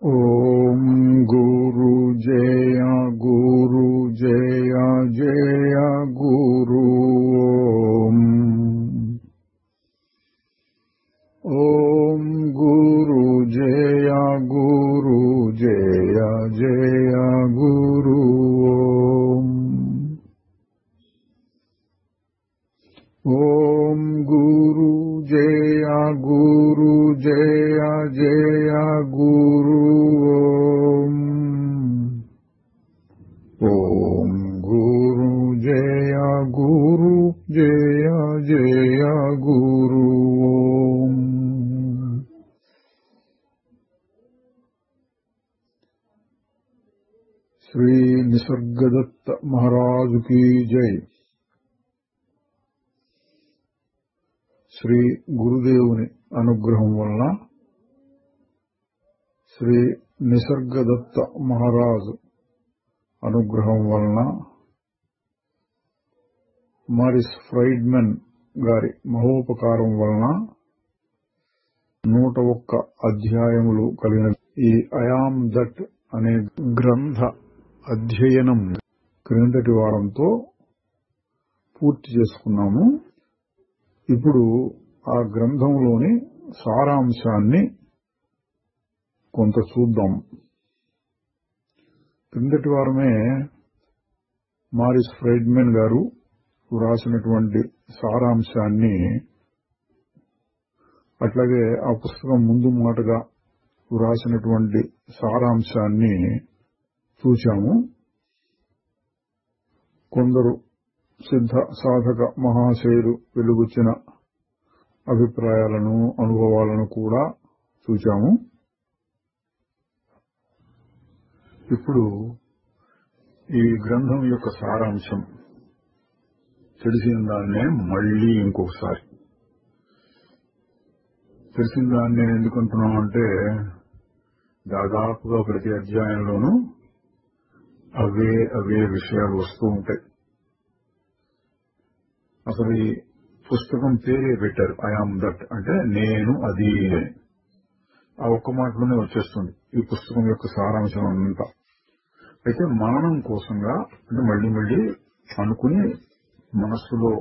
ఓం గురు జయ గురు జయ జయ గురు ఓం గురు జయ గురు జయ జయ గురు ఓం గురు జయ గురు జయ జయ గురు ఓం గురు జయ గురు జయ జయ గురు శ్రీ నిసర్గదత్త మహారాజు की जय। శ్రీ గురుదేవుని అనుగ్రహం వలన శ్రీ నిసర్గదత్త మహారాజు అనుగ్రహం వలన మారిస్ ఫ్రైడ్మన్ గారి మహోపకారం వలన 101 అధ్యాయములు కలిగిన ఈ ఐయామ్ దట్ అనే గ్రంథ అధ్యయనం క్రిందటి వారంతో పూర్తి చేసుకున్నాము। ఇప్పుడు ఆ గ్రంథంలోని సారాంశాన్ని కొంత చూద్దాం। క్రిందటి వారమే మారిస్ ఫ్రైడ్మన్ గారు వ్రాసినటువంటి సారాంశాన్ని, అట్లాగే ఆ పుస్తకం ముందు మాటగా వ్రాసినటువంటి సారాంశాన్ని చూశాము। కొందరు సిద్ధ సాధక మహాశయులు వెలుగుచ్చిన అభిప్రాయాలను అనుభవాలను కూడా చూశాము। ఇప్పుడు ఈ గ్రంథం యొక్క సారాంశం తెలిసిన దాన్నే మళ్లీ ఇంకొకసారి తెలిసిన దాన్ని నేను ఎందుకంటున్నామంటే దాదాపుగా ప్రతి అధ్యాయంలోనూ అవే విషయాలు వస్తూ ఉంటాయి। అసలు ఈ పుస్తకం పేరే పెట్టారు ఐయామ్ దట్, అంటే నేను అది అని। ఆ ఒక్క మాటలోనే వచ్చేస్తుంది ఈ పుస్తకం యొక్క సారాంశం అంతా। అయితే మననం కోసంగా అంటే మళ్లీ మళ్లీ అనుకుని మనస్సులో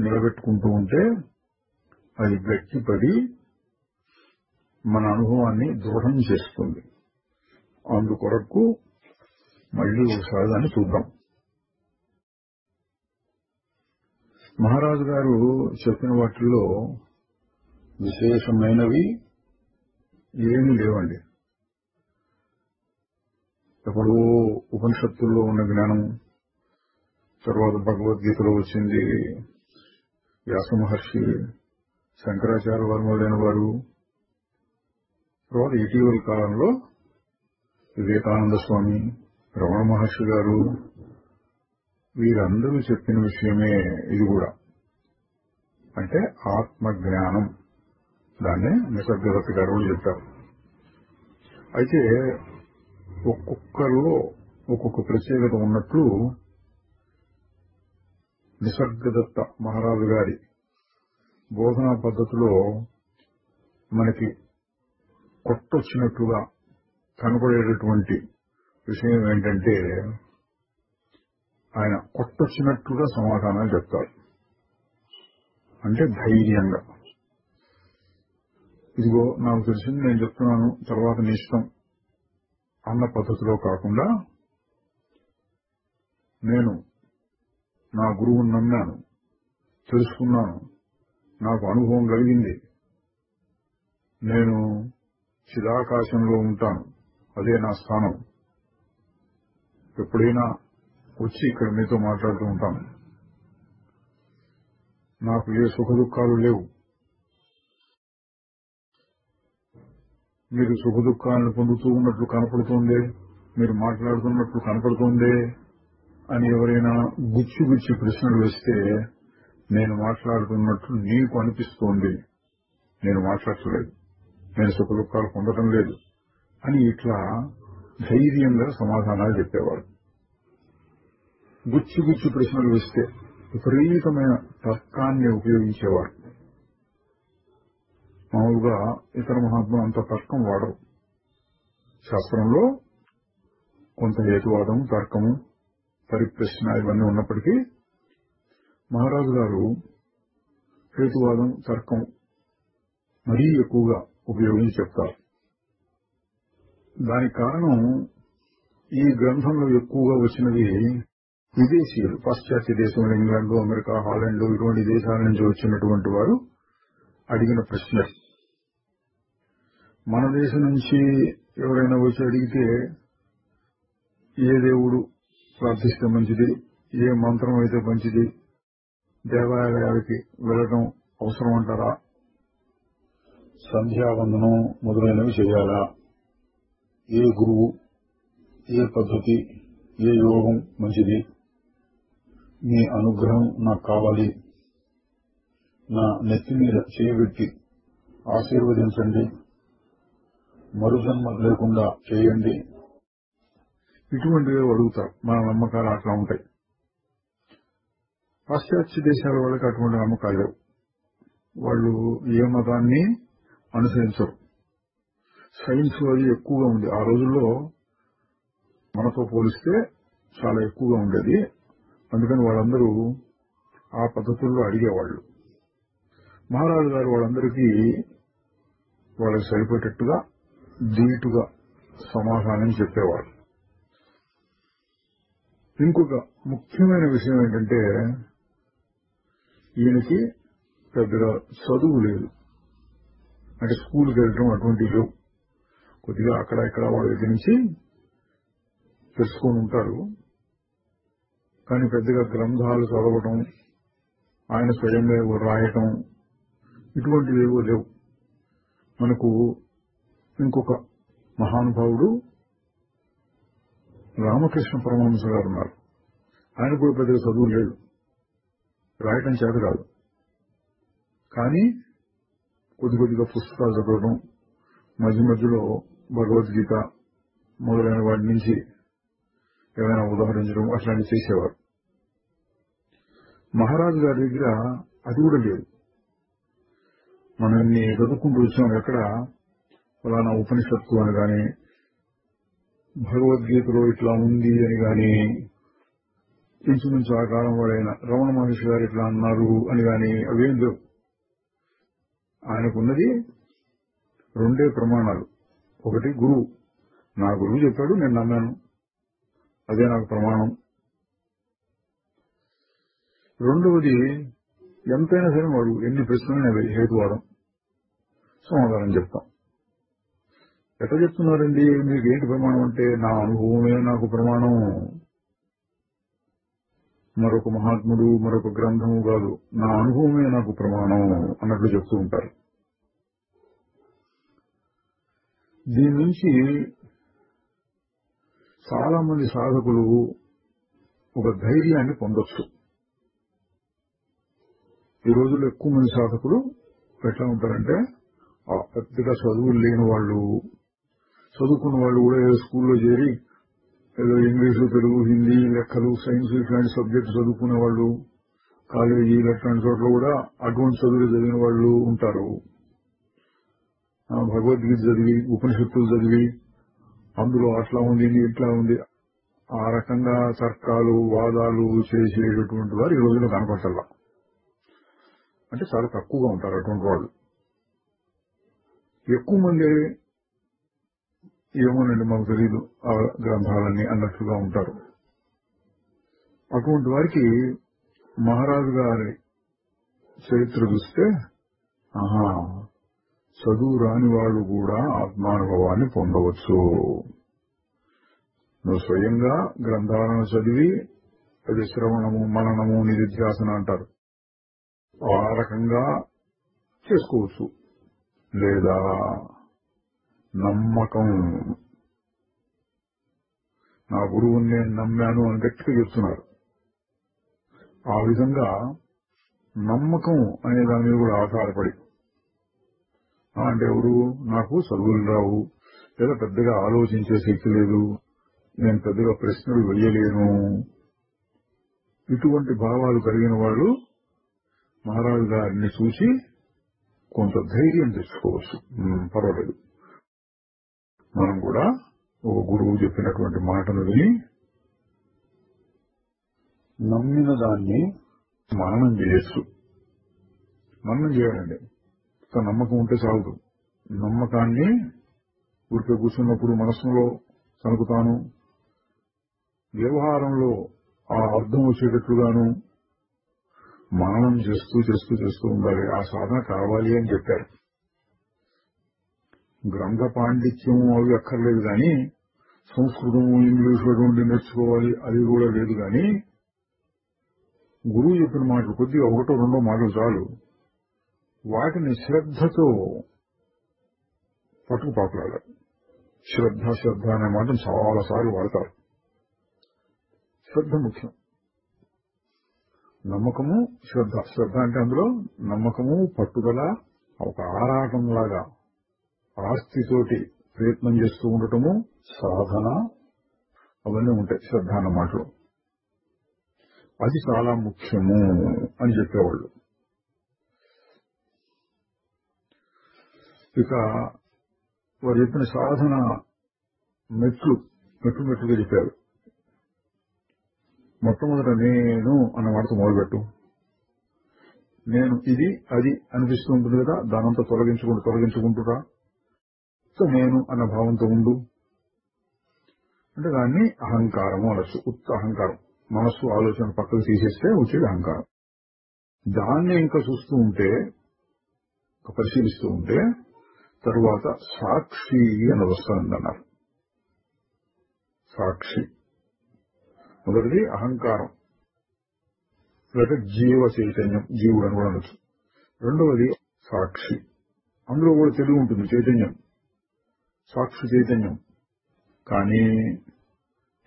నిలబెట్టుకుంటూ ఉంటే అది గట్టిపడి మన అనుభవాన్ని దృఢం చేస్తుంది। అందుకొరకు మళ్లీ ఒకసారి దాన్ని చూద్దాం। మహారాజు గారు చెప్పిన వాటిల్లో విశేషమైనవి ఏమీ లేవండి। ఎప్పుడో ఉపనిషత్తుల్లో ఉన్న జ్ఞానం, తర్వాత భగవద్గీతలో వచ్చింది, వ్యాస మహర్షి, శంకరాచార్య వారు మొదలైన వారు, తర్వాత ఇటీవల కాలంలో వివేకానంద స్వామి, రమణ మహర్షి గారు, వీరందరూ చెప్పిన విషయమే ఇది కూడా। అంటే ఆత్మజ్ఞానం, దాన్నే నిసర్గదత్త గారు చెప్పారు। అయితే ఒక్కొక్కరిలో ఒక్కొక్క ప్రత్యేకత ఉన్నట్లు నిసర్గదత్త మహారాజు గారి బోధనా పద్ధతిలో మనకి కొట్టొచ్చినట్లుగా కనపడేటటువంటి విషయం ఏంటంటే, ఆయన కొట్టొచ్చినట్లుగా సమాధానాలు చెప్తారు। అంటే ధైర్యంగా, ఇదిగో నాకు తెలిసింది నేను చెప్తున్నాను, తర్వాత నీ ఇష్టం అన్న పద్ధతిలో కాకుండా, నేను నా గురువుని నమ్మాను, తెలుసుకున్నాను, నాకు అనుభవం కలిగింది, నేను చిదాకాశంలో ఉంటాను, అదే నా స్థానం, ఎప్పుడైనా వచ్చి ఇక్కడ మీతో మాట్లాడుతూ ఉంటాను, నాకు ఏ సుఖ దుఃఖాలు లేవు, మీరు సుఖ దుఃఖాలను పొందుతూ ఉన్నట్లు కనపడుతోందే, మీరు మాట్లాడుతున్నట్లు కనపడుతోందే అని ఎవరైనా గుచ్చి ప్రశ్నలు వేస్తే, నేను మాట్లాడుతున్నట్లు నీకు అనిపిస్తోంది, నేను మాట్లాడలేదు, నేను సుఖ దుఃఖాలు పొందడం లేదు అని ఇట్లా ధైర్యంగా సమాధానాలు చెప్పేవాడు। గుచ్చి ప్రశ్నలు వేస్తే విపరీతమైన తర్కాన్ని ఉపయోగించేవారు। మామూలుగా ఇతర మహాత్ములు అంత తర్కం వాడరు, శాస్త్రంలో కొంత హేతువాదం, తర్కము, పరిప్రశ్న ఇవన్నీ ఉన్నప్పటికీ మహారాజు గారు హేతువాదం, తర్కం మరీ ఎక్కువగా ఉపయోగించి చెప్తారు. దానికి కారణం ఈ గ్రంథంలో ఎక్కువగా వచ్చినది విదేశీయులు, పాశ్చాత్య దేశంలో ఇంగ్లాండ్, అమెరికా, హాలండ్ ఇటువంటి దేశాల నుంచి వచ్చినటువంటి వారు అడిగిన ప్రశ్న. మన దేశం నుంచి ఎవరైనా వచ్చి అడిగితే ఏ దేవుడు ప్రార్థిస్తే మంచిది, ఏ మంత్రం అయితే మంచిది, దేవాలయాలకి వెళ్లడం అవసరం అంటారా, సంధ్యావందనం మొదలైనవి చేయాలా, ఏ గురువు, ఏ పద్ధతి, ఏ యోగం మంచిది, మీ అనుగ్రహం నాకు కావాలి, నా నెత్తి మీద చేయబెట్టి ఆశీర్వదించండి, మరుజన్మ లేకుండా చేయండి, ఇటువంటివి అడుగుతారు. మన నమ్మకాలు అట్లా ఉంటాయి. పాశ్చాత్య దేశాల వాళ్ళకి అటువంటి నమ్మకాలు లేవు. వాళ్ళు ఏ మతాన్ని అనుసరించరు. సైన్స్ అది ఎక్కువగా ఉంది. ఆ రోజుల్లో మనతో పోలిస్తే చాలా ఎక్కువగా ఉండేది. అందుకని వాళ్ళందరూ ఆ పద్ధతుల్లో అడిగేవాళ్లు. మహారాజు గారు వాళ్ళందరికీ వాళ్ళకి సరిపోయేటట్టుగా ధీటుగా సమాధానం చెప్పేవారు. ఇంకొక ముఖ్యమైన విషయం ఏంటంటే ఈయనకి పెద్దగా చదువు లేదు. అంటే స్కూల్కి వెళ్ళడం అటువంటివి లేవు. కొద్దిగా అక్కడ ఇక్కడ వాళ్ళ దగ్గర నుంచి తెలుసుకొని ఉంటారు. కానీ పెద్దగా గ్రంథాలు చదవటం, ఆయన స్వయంగా రాయటం ఇటువంటివి ఏవో లేవు. మనకు ఇంకొక మహానుభావుడు రామకృష్ణ పరమహంస గారు ఉన్నారు. ఆయన కూడా పెద్దగా చదువు లేదు, రాయటం చేత కాదు. కానీ కొద్దిగా పుస్తకాలు చదవడం, మధ్య మధ్యలో భగవద్గీత మొదలైన వాటి నుంచి ఏమైనా ఉదాహరించడం అట్లాంటివి చేసేవారు. మహారాజు గారి దగ్గర అది కూడా లేదు. మనం ఇన్ని చదువుకుంటూ వచ్చాం. ఎక్కడ ఫలానా ఉపనిషత్తు అని గాని, భగవద్గీతలో ఇట్లా ఉంది అని గాని, ఇంచుమించు ఆ కాలం వాడైన రమణ మహర్షి గారు ఇట్లా అన్నారు అని గాని అవేం లేవు. ఆయనకున్నది రెండే ప్రమాణాలు. ఒకటి గురువు, నా గురువు చెప్పాడు, నేను నమ్మాను, అదే నాకు ప్రమాణం. రెండవది ఎంతైనా సరే వాడు ఎన్ని ప్రశ్నలు హేతువాదం, సమాధానం చెప్తాం. ఎట్లా చెప్తున్నారండి, మీకు ఏంటి ప్రమాణం అంటే, నా అనుభవమే నాకు ప్రమాణం, మరొక మహాత్ముడు మరొక గ్రంథము కాదు, నా అనుభవమే నాకు ప్రమాణం అన్నట్లు చెప్తూ ఉంటారు. దీని నుంచి చాలా మంది సాధకులు ఒక ధైర్యాన్ని పొందొచ్చు. ఈ రోజుల్లో ఎక్కువ మంది సాధకులు ఎట్లా ఉంటారంటే, పెద్దగా చదువులు లేని వాళ్ళు, చదువుకున్న వాళ్ళు కూడా ఏదో స్కూల్లో చేరి ఏదో ఇంగ్లీషు, తెలుగు, హిందీ, లెక్కలు, సైన్స్ ఇట్లాంటి సబ్జెక్టు చదువుకునే వాళ్ళు, కాలేజీ ఇట్లాంటి చోట్ల కూడా అటువంటి చదువులు చదివిన వాళ్ళు ఉంటారు. భగవద్గీత చదివి, ఉపనిషత్తులు చదివి అందులో అట్లా ఉంది ఇట్లా ఉంది ఆ రకంగా తర్కాలు, వాదాలు చేసేటటువంటి వారు ఈ రోజుల్లో కనపడతల్లా. అంటే చాలా తక్కువగా ఉంటారు అటువంటి వాళ్ళు. ఎక్కువ మంది ఏమోనండి మాకు తెలియదు ఆ గ్రంథాలన్నీ అన్నట్లుగా ఉంటారు. అటువంటి వారికి మహారాజు గారి చరిత్ర చూస్తే, ఆహా, చదువు రాని వాళ్ళు కూడా ఆత్మానుభవాన్ని పొందవచ్చు. నువ్వు స్వయంగా గ్రంథాలను చదివి అది శ్రవణము, మననము, నిధిధ్యాసన అంటారు, ఆ రకంగా చేసుకోవచ్చు. లేదా నమ్మకం, నా గురువుని నేను నమ్మాను అని గట్టిగా చెప్తున్నారు. ఆ విధంగా నమ్మకం అనే దాని మీద కూడా ఆధారపడి, అంటే ఎవరు, నాకు చదువులు రావు, లేదా పెద్దగా ఆలోచించే శక్తి లేదు, నేను పెద్దగా ప్రశ్నలు వేయలేను, ఇటువంటి భావాలు కలిగిన వాళ్ళు మహారాజు గారిని చూసి కొంత ధైర్యం తెచ్చుకోవచ్చు. పర్వాలేదు, మనం కూడా ఒక గురువు చెప్పినటువంటి మాటను విని నమ్మిన దాన్ని మననం చేయొచ్చు. మననం చేయాలండి. నమ్మకం ఉంటే చాలదు. నమ్మకాన్ని ఊరికే కూర్చున్నప్పుడు మనస్సులో తనకు తాను వ్యవహారంలో ఆ అర్థం వచ్చేటట్లుగాను మననం చేస్తూ చేస్తూ చేస్తూ ఉండాలి. ఆ సాధన కావాలి అని చెప్పారు. గ్రంథ పాండిత్యం అవి అక్కర్లేదు కానీ, సంస్కృతం ఇంగ్లీష్ అటువంటి నేర్చుకోవాలి అది కూడా లేదు కానీ, గురువు చెప్పిన మాటలు కొద్దిగా ఒకటో రెండో మాటలు చాలు. వాటిని శ్రద్ధతో పట్టుకుపాకులాడాలి. శ్రద్ధ అనే మాటను చాలాసార్లు వాడతారు. శ్రద్ధ ముఖ్యం. నమ్మకము, శ్రద్ధ అంటే అందులో నమ్మకము, పట్టుదల, ఒక ఆరాటంలాగా ఆస్తితోటి ప్రయత్నం చేస్తూ ఉండటము, సాధన, అవన్నీ ఉంటాయి శ్రద్ధ అన్న మాటలు. అది చాలా ముఖ్యము అని చెప్పేవాళ్ళు. ఇక వారు చెప్పిన సాధన మెట్లుగా చెప్పారు. మొట్టమొదట నేను అన్న మాటతో మొదలుపెట్టు. నేను ఇది అది అనిపిస్తూ ఉంటుంది కదా, దానంతా తొలగించుకుంటురా. సో నేను అన్న భావంతో ఉండు. అంటే దాన్ని అహంకారము అనొచ్చు. ఉత్త అహంకారం. మనస్సు ఆలోచన పక్కకు తీసేస్తే వచ్చేది అహంకారం. దాన్ని ఇంకా చూస్తూ ఉంటే, పరిశీలిస్తూ ఉంటే తరువాత సాక్షి అని వస్తుందన్నారు. సాక్షి మొదటిది అహంకారం, లేకపోతే జీవ చైతన్యం, జీవుడు అని కూడా అనొచ్చు. రెండవది సాక్షి. అందులో కూడా తెలివి ఉంటుంది, చైతన్యం, సాక్షి చైతన్యం. కానీ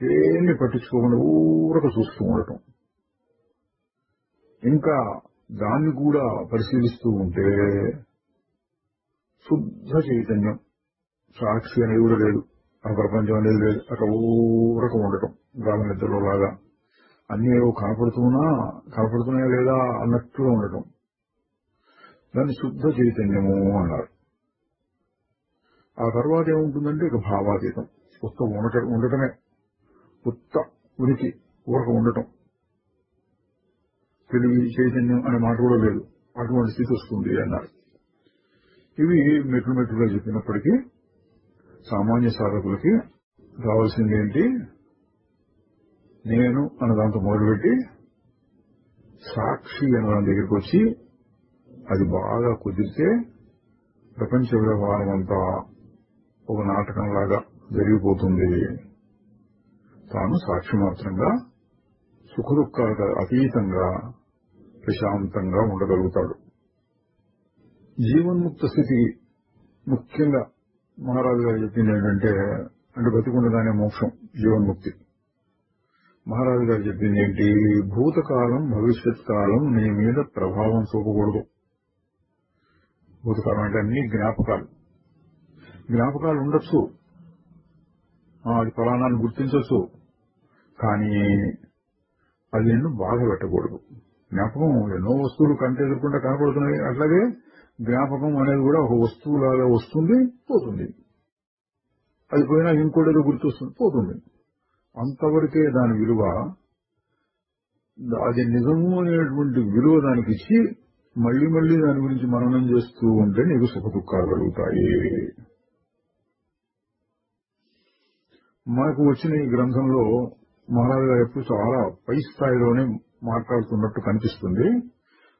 ఏమీ పట్టించుకోకుండా ఊరక చూస్తూ ఉండటం. ఇంకా దాన్ని కూడా పరిశీలిస్తూ ఉంటే శుద్ధ చైతన్యం, సాక్షి అనేది కూడా లేదు, ఆ ప్రపంచం అనేది లేదు. అక్కడ ఊరక ఉండటం, గాఢ నిద్రలో లాగా అన్నీ ఏవో కనపడుతున్నాయా లేదా అన్నట్టుగా ఉండటం. దాన్ని శుద్ధ చైతన్యము అన్నారు. ఆ తర్వాత ఏముంటుందంటే ఇక భావాతీతం, ఉత్త ఉండటమే, ఉత్త ఉనికి, ఊరక ఉండటం. తెలివి చైతన్యం అనే మాట కూడా లేదు, అటువంటి స్థితి వస్తుంది అన్నారు. ఇవి మెట్లుగా చెప్పినప్పటికీ సామాన్య సాధకులకి కావాల్సింది ఏంటి? నేను అన్న దాంతో మొదలుపెట్టి సాక్షి అన్న దాని దగ్గరికి వచ్చి అది బాగా కుదిరితే ప్రపంచ వ్యవహారం అంతా ఒక నాటకంలాగా జరిగిపోతుంది. తాను సాక్షి మాత్రంగా సుఖదుఖాలకు అతీతంగా ప్రశాంతంగా ఉండగలుగుతాడు. జీవన్ముక్త స్థితి ముఖ్యంగా మహారాజు గారు చెప్పింది ఏంటంటే, బతికుండగానే మోక్షం, జీవన్ముక్తి. మహారాజు గారు చెప్పింది ఏంటి? భూతకాలం భవిష్యత్ కాలం నీ మీద ప్రభావం చూపకూడదు. భూతకాలం అంటే అన్ని జ్ఞాపకాలు ఉండొచ్చు, అది ఫలానాన్ని గుర్తించవచ్చు, కానీ అది నిన్ను బాధ పెట్టకూడదు. జ్ఞాపకం ఎన్నో వస్తువులు కంటే ఎదుర్కొంటే కనపడుతున్నాయి, అట్లాగే జ్ఞాపకం అనేది కూడా ఒక వస్తువులాగా వస్తుంది, పోతుంది. అది పోయినా ఇంకోటేదో గుర్తొస్తుంది, పోతుంది. అంతవరకే దాని విలువ. అది నిజము అనేటువంటి విలువ దానికి ఇచ్చి మళ్లీ దాని గురించి మననం చేస్తూ ఉంటే నీకు సుఖ దుఃఖాలు కలుగుతాయి. మనకు వచ్చిన ఈ గ్రంథంలో మహారాజు గారు ఎప్పుడు చాలా పై స్థాయిలోనే మాట్లాడుతున్నట్టు కనిపిస్తుంది.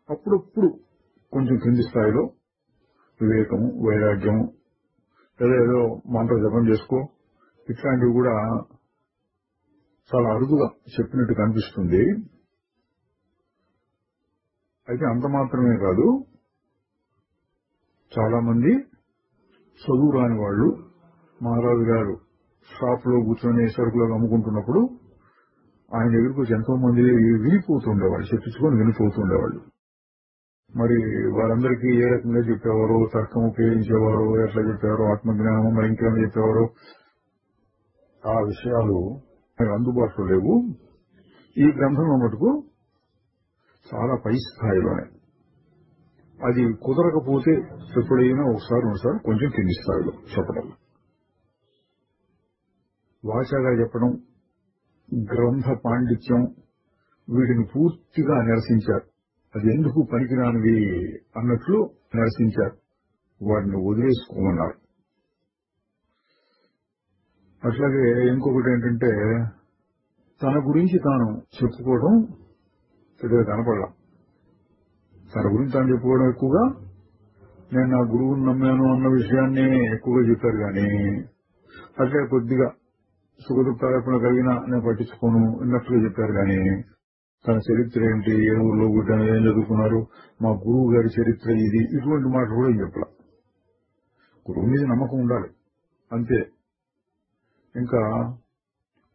అప్పుడప్పుడు కొంచెం కింది స్థాయిలో వివేకము, వైరాగ్యము, లేదా ఏదో మంత్ర జపం చేసుకో, ఇట్లాంటివి కూడా చాలా అరుదుగా చెప్పినట్టు కనిపిస్తుంది. అయితే అంత మాత్రమే కాదు, చాలా మంది చదువు రాని వాళ్ళు మహారాజు గారు షాప్ లో కూర్చొని సరుకులు అమ్ముకుంటున్నప్పుడు ఆయన దగ్గరకు వచ్చి ఎంతో మంది వినిపోతుండేవాళ్ళు, చెప్పించుకొని వినిపోతుండేవాళ్ళు. మరి వారందరికీ ఏ రకంగా చెప్పేవారు, తర్కం ఉపయోగించేవారు, ఎట్లా చెప్పేవారు, ఆత్మజ్ఞానం మరి ఇంకేమైనా చెప్పేవారు, ఆ విషయాలు అందుబాటులో లేవు. ఈ గ్రంథంలో మటుకు చాలా పై స్థాయిలోనే. అది కుదరకపోతే ఎప్పుడైనా ఒకసారి కొంచెం కింది స్థాయిలో చెప్పడం. వాచాగా చెప్పడం, గ్రంథ పాండిత్యం వీటిని పూర్తిగా నిరసించారు. అది ఎందుకు పనికిరానివి అన్నట్లు నిరసించారు. వాటిని వదిలేసుకోమన్నారు. అట్లాగే ఇంకొకటి ఏంటంటే, తన గురించి తాను చెప్పుకోవడం పెద్దగా కనపడలా. తన గురించి తాను చెప్పుకోవడం ఎక్కువగా, నేను నా గురువుని నమ్మాను అన్న విషయాన్ని ఎక్కువగా చెప్పారు. కానీ అట్లే కొద్దిగా సుఖదుఖాలు ఎప్పుడు కలిగినా నేను పట్టించుకోను అన్నట్లుగా చెప్పారు. కానీ తన చరిత్ర ఏంటి, ఏ ఊళ్ళో పుట్టాను, ఏం చదువుకున్నారు, మా గురువు గారి చరిత్ర ఇది, ఇటువంటి మాటలు కూడా ఏం చెప్పాల. గురువు మీద నమ్మకం ఉండాలి అంతే. ఇంకా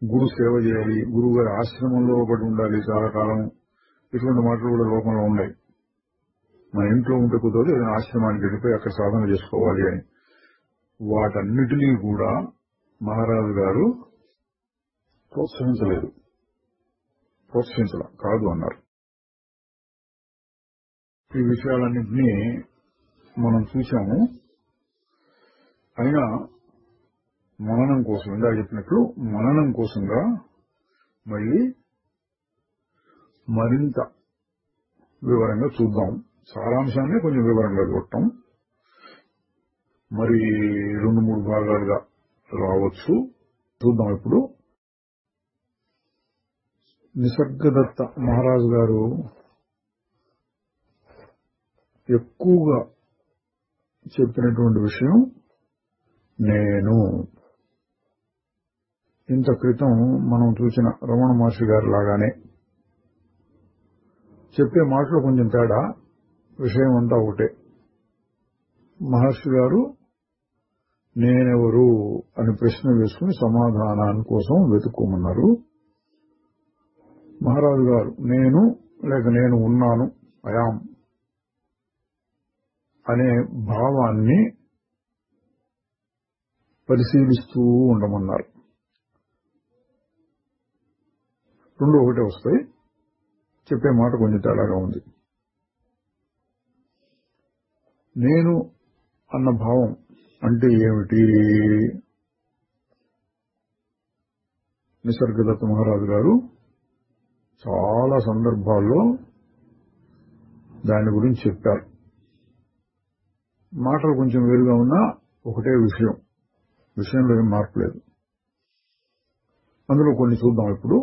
గురు సేవ చేయాలి, గురువు గారి ఆశ్రమంలో పడి ఉండాలి చాలా కాలం, ఇటువంటి మాటలు కూడా లోకంలో ఉన్నాయి. మన ఇంట్లో ఉంటే కుదరదు, ఏదైనా ఆశ్రమానికి వెళ్ళిపోయి అక్కడ సాధన చేసుకోవాలి అని. వాటన్నిటినీ కూడా మహారాజు గారు ప్రోత్సహించలేదు, కాదు అన్నారు. ఈ విషయాలన్నింటినీ మనం చూశాము. అయినా మననం కోసం, ఇందాక చెప్పినట్లు మననం కోసంగా మళ్ళీ మరింత వివరంగా చూద్దాం. సారాంశాన్ని కొంచెం వివరంగా చూడటం, మరి 2-3 భాగాలుగా రావచ్చు. చూద్దాం. ఇప్పుడు నిసర్గదత్త మహారాజు గారు ఎక్కువగా చెప్పినటువంటి విషయం నేను. ఇంత క్రితం మనం చూసిన రమణ మహర్షి గారి లాగానే చెప్పే మాటలో కొంచెం తేడా, విషయం అంతా ఒకటే. మహర్షి గారు నేనెవరు అని ప్రశ్న వేసుకుని సమాధానాన్ని కోసం వెతుక్కోమన్నారు. మహారాజు గారు నేను లేక నేను ఉన్నాను, అయాం అనే భావాన్ని పరిశీలిస్తూ ఉండమన్నారు. రెండు ఒకటే వస్తాయి, చెప్పే మాట కొంచెం తేడాగా ఉంది. నేను అన్న భావం అంటే ఏమిటి? నిసర్గదత్త మహారాజు గారు చాలా సందర్భాల్లో దాని గురించి చెప్పారు. మాటలు కొంచెం వేరుగా ఉన్నా ఒకటే విషయంలో ఏం మార్పు లేదు. అందులో కొన్ని చూద్దాం. ఇప్పుడు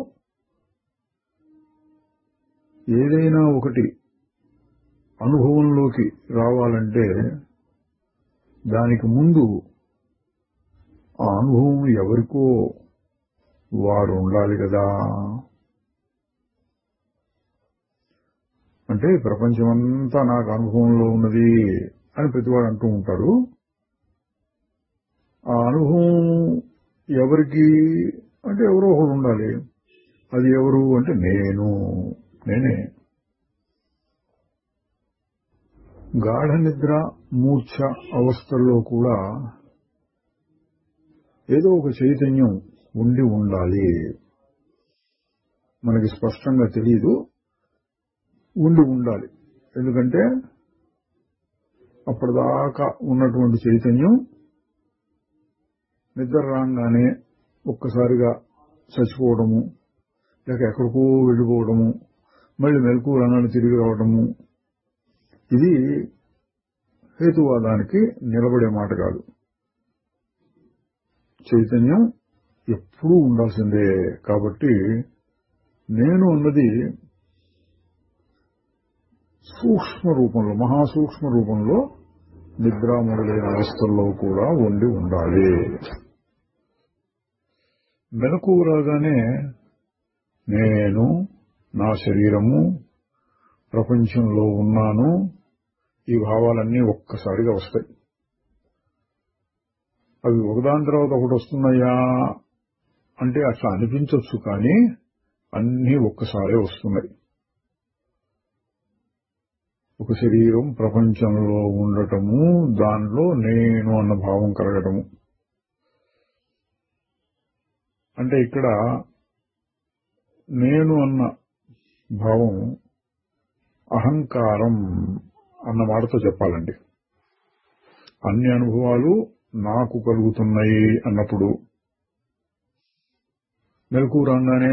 ఏదైనా ఒకటి అనుభవంలోకి రావాలంటే దానికి ముందు ఆ అనుభవం ఎవరికో వారు ఉండాలి కదా. అంటే ప్రపంచమంతా నాకు అనుభవంలో ఉన్నది అని ప్రతివాడు అంటూ ఉంటారు. ఆ అనుభవం ఎవరికి అంటే ఎవరో ఒకరు ఉండాలి. అది ఎవరు అంటే నేనే. గాఢ నిద్ర, మూర్ఛ అవస్థల్లో కూడా ఏదో ఒక చైతన్యం ఉండాలి. మనకి స్పష్టంగా తెలియదు, ఉండాలి. ఎందుకంటే అప్పటిదాకా ఉన్నటువంటి చైతన్యం నిద్ర రాగానే ఒక్కసారిగా చచ్చిపోవడము, లేక ఎక్కడికో వెళ్ళిపోవడము, మళ్ళీ మెలకువ రంగాన్ని తిరిగి రావడము, ఇది హేతువాదానికి నిలబడే మాట కాదు. చైతన్యం ఎప్పుడూ ఉండాల్సిందే. కాబట్టి నేను అన్నది సూక్ష్మ రూపంలో, మహాసూక్ష్మ రూపంలో నిద్ర మొదలైన అవస్థల్లో కూడా ఉండాలి. మెలకువ రాగానే నేను, నా శరీరము, ప్రపంచంలో ఉన్నాను, ఈ భావాలన్నీ ఒక్కసారిగా వస్తాయి. అవి ఒకదాని తర్వాత ఒకటి వస్తున్నాయా అంటే అట్లా అనిపించవచ్చు, కానీ అన్నీ ఒక్కసారే వస్తున్నాయి. ఒక శరీరం ప్రపంచంలో ఉండటము, దానిలో నేను అన్న భావం కలగటము. అంటే ఇక్కడ నేను అన్న భావం అహంకారం అన్న మాటతో చెప్పాలండి. అన్ని అనుభవాలు నాకు కలుగుతున్నాయి అన్నప్పుడు మెలకువ రాగానే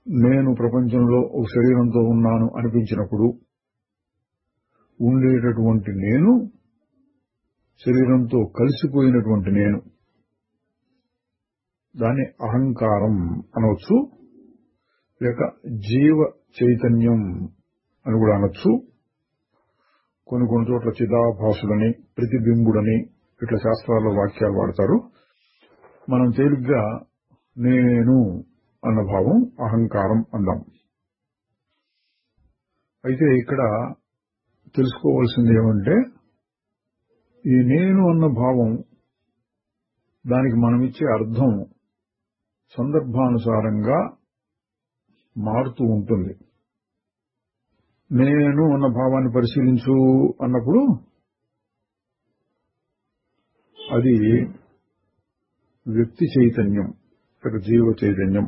నేను ప్రపంచంలో ఒక శరీరంతో ఉన్నాను అనిపించినప్పుడు ఉండేటటువంటి నేను శరీరంతో కలిసిపోయినటువంటి నేను, దాన్ని అహంకారం అనవచ్చు, లేక జీవ చైతన్యం అని కూడా అనొచ్చు. కొన్ని చోట్ల చిదాభాసుడని, ప్రతిబింబుడని ఇట్లా శాస్త్రాల్లో వాక్యాలు వాడతారు. మనం తేలిగ్గా నేను అన్న భావం అహంకారం అందాం. అయితే ఇక్కడ తెలుసుకోవాల్సింది ఏమంటే, ఈ నేను అన్న భావం దానికి మనమిచ్చే అర్థం సందర్భానుసారంగా మారుతూ ఉంటుంది. నేను అన్న భావాన్ని పరిశీలించు అన్నప్పుడు అది వ్యక్తి చైతన్యం, లేక జీవ చైతన్యం,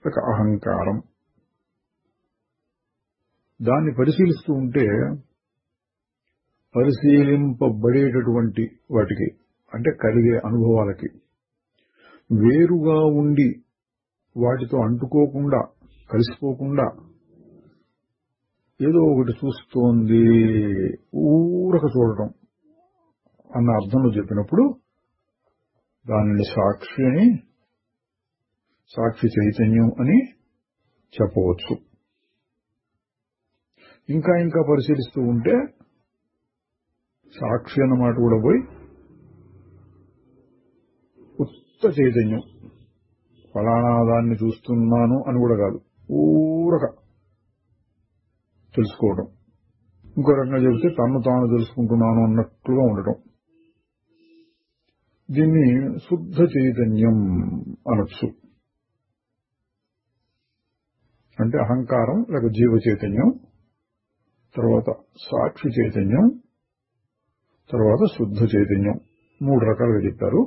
లేక అహంకారం. దాన్ని పరిశీలిస్తూ ఉంటే పరిశీలింపబడేటటువంటి వాటికి, అంటే కలిగే అనుభవాలకి వేరుగా ఉండి వాటితో అంటుకోకుండా, కలిసిపోకుండా ఏదో ఒకటి చూస్తోంది, ఊరక చూడటం అన్న అర్థంలో చెప్పినప్పుడు దానిని సాక్షి అని, సాక్షి చైతన్యం అని చెప్పవచ్చు. ఇంకా పరిశీలిస్తూ ఉంటే సాక్షి అన్నమాట కూడా పోయి ఉత్త చైతన్యం, ఫలానా దాన్ని చూస్తున్నాను అని కూడా కాదు, ఊరక తెలుసుకోవడం. ఇంకో రకంగా చెబితే తను తాను తెలుసుకుంటున్నాను అన్నట్లుగా ఉండటం. దీన్ని శుద్ధ చైతన్యం అనొచ్చు. అంటే అహంకారం లేక జీవ చైతన్యం, తర్వాత సాక్షి చైతన్యం, తర్వాత శుద్ధ చైతన్యం, 3 రకాలుగా చెప్పారు.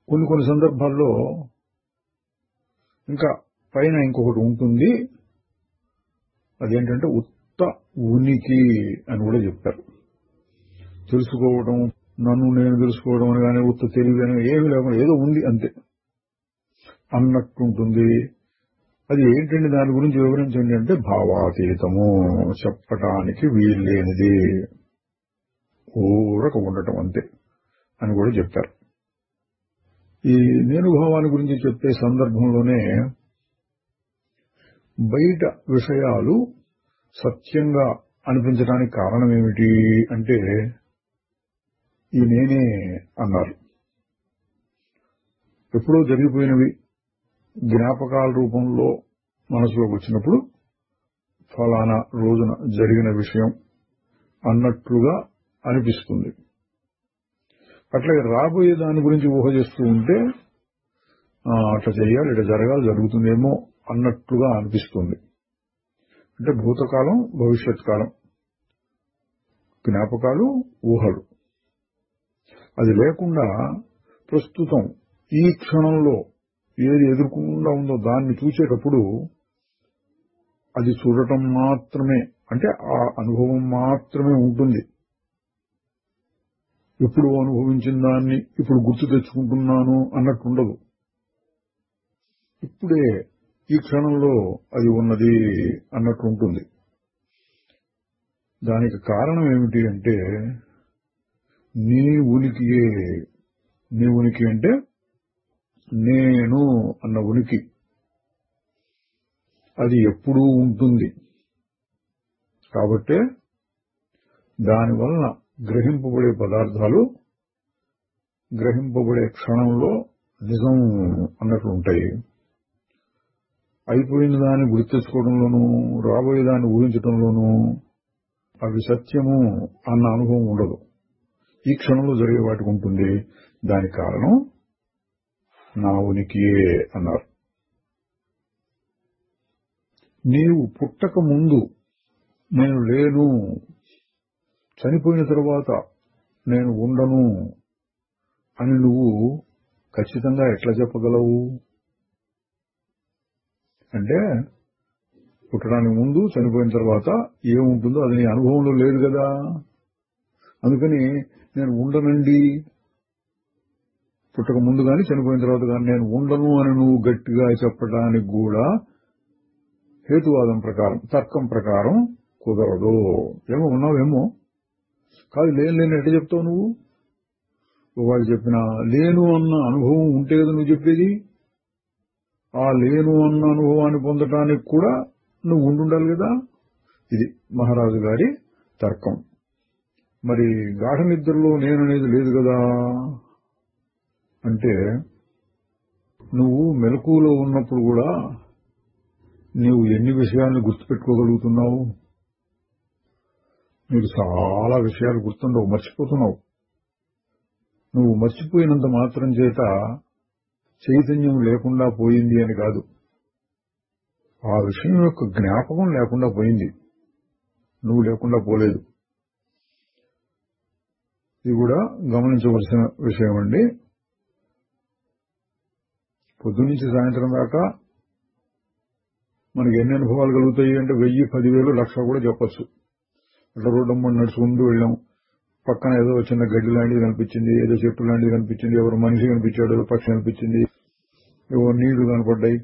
కొన్ని సందర్భాల్లో ఇంకా పైన ఇంకొకటి ఉంటుంది, అదేంటంటే ఉత్త ఉనికి అని కూడా చెప్పారు. తెలుసుకోవడం, నన్ను నేను తెలుసుకోవడం అని కానీ, ఉత్త తెలివి అని ఏమి లేకుండా ఏదో ఉంది అంతే అన్నట్టుంటుంది. అది ఏంటంటే దాని గురించి వివరించండి అంటే భావాతీతము, చెప్పటానికి వీల్లేనిది, ఊరక ఉండటం అంతే అని కూడా చెప్పారు. ఈ నేను భావాన్ని గురించి చెప్పే సందర్భంలోనే బయట విషయాలు సత్యంగా అనిపించడానికి కారణం ఏమిటి అంటే ఈ నేనే అన్నారు. ఎప్పుడో జరిగిపోయినవి జ్ఞాపకాల రూపంలో మనసులోకి వచ్చినప్పుడు ఫలానా రోజున జరిగిన విషయం అన్నట్లుగా అనిపిస్తుంది. అట్లాగే రాబోయే దాని గురించి ఊహ చేస్తూ ఉంటే అట్లా చేయాలి, ఇట్లా జరగాలి, జరుగుతుందేమో అన్నట్లుగా అనిపిస్తుంది. అంటే భూతకాలం, భవిష్యత్ కాలం, జ్ఞాపకాలు, ఊహలు. అది లేకుండా ప్రస్తుతం ఈ క్షణంలో ఏది ఎదుర్కొండా ఉందో దాన్ని చూసేటప్పుడు అది చూడటం మాత్రమే, అంటే ఆ అనుభవం మాత్రమే ఉంటుంది. ఎప్పుడు అనుభవించిన దాన్ని ఇప్పుడు గుర్తు తెచ్చుకుంటున్నాను అన్నట్టుండదు. ఇప్పుడే ఈ క్షణంలో అది ఉన్నది అన్నట్టు ఉంటుంది. దానికి కారణం ఏమిటి అంటే నీ ఉనికియే. నీ ఉనికి అంటే నేను అన్న ఉనికి, అది ఎప్పుడూ ఉంటుంది. కాబట్టే దానివలన గ్రహింపబడే పదార్థాలు గ్రహింపబడే క్షణంలో నిజం అన్నట్లు ఉంటాయి. అయిపోయిన దాన్ని గుర్తు తెచ్చుకోవడంలోనూ, రాబోయే దాన్ని ఊహించడంలోనూ అవి సత్యము అన్న అనుభవం ఉండదు. ఈ క్షణంలో జరిగే వాటికి ఉంటుంది. దానికి కారణం నా ఉనికియే అన్నారు. నీవు పుట్టక ముందు నేను లేను, చనిపోయిన తర్వాత నేను ఉండను అని నువ్వు ఖచ్చితంగా ఎట్లా చెప్పగలవు? అంటే పుట్టడానికి ముందు, చనిపోయిన తర్వాత ఏముంటుందో అది నీ అనుభవంలో లేదు కదా. అందుకని నేను ఉండనండి పుట్టక ముందు గాని చనిపోయిన తర్వాత కానీ నేను ఉండను అని నువ్వు గట్టిగా చెప్పడానికి కూడా హేతువాదం ప్రకారం, తర్కం ప్రకారం కుదరదు. ఏమో ఉన్నావేమో, కాదు లేని ఎట్లా చెప్తావు నువ్వు? వాళ్ళు చెప్పిన లేను అన్న అనుభవం ఉంటే కదా నువ్వు చెప్పేది. ఆ లేను అన్న అనుభవాన్ని పొందటానికి కూడా నువ్వు ఉండాలి కదా. ఇది మహారాజు గారి తర్కం. మరి గాఢ నిద్రలో నేననేది లేదు కదా అంటే, నువ్వు మెలకువలో ఉన్నప్పుడు కూడా నీవు ఎన్ని విషయాలను గుర్తుపెట్టుకోగలుగుతున్నావు? నీకు చాలా విషయాలు గుర్తుండవు, మర్చిపోతున్నావు. నువ్వు మర్చిపోయినంత మాత్రం చేత చైతన్యం లేకుండా పోయింది అని కాదు, ఆ విషయం యొక్క జ్ఞాపకం లేకుండా పోయింది, నువ్వు లేకుండా పోలేదు. ఇది కూడా గమనించవలసిన విషయం అండి. పొద్దున్నుంచి సాయంత్రం దాకా మనకి ఎన్ని అనుభవాలు కలుగుతాయి అంటే 1000, 10,000, 1,00,000 కూడా చెప్పచ్చు. అట్లా రోడ్డమ్మ నడుచుకుంటూ వెళ్ళాం, పక్కన ఏదో చిన్న గడ్డి లాంటిది కనిపించింది, ఏదో చెట్టు లాంటిది కనిపించింది, ఎవరు మనిషి కనిపించాడు, ఏదో పక్షి కనిపించింది, ఏవో నీళ్లు కనపడ్డాయి,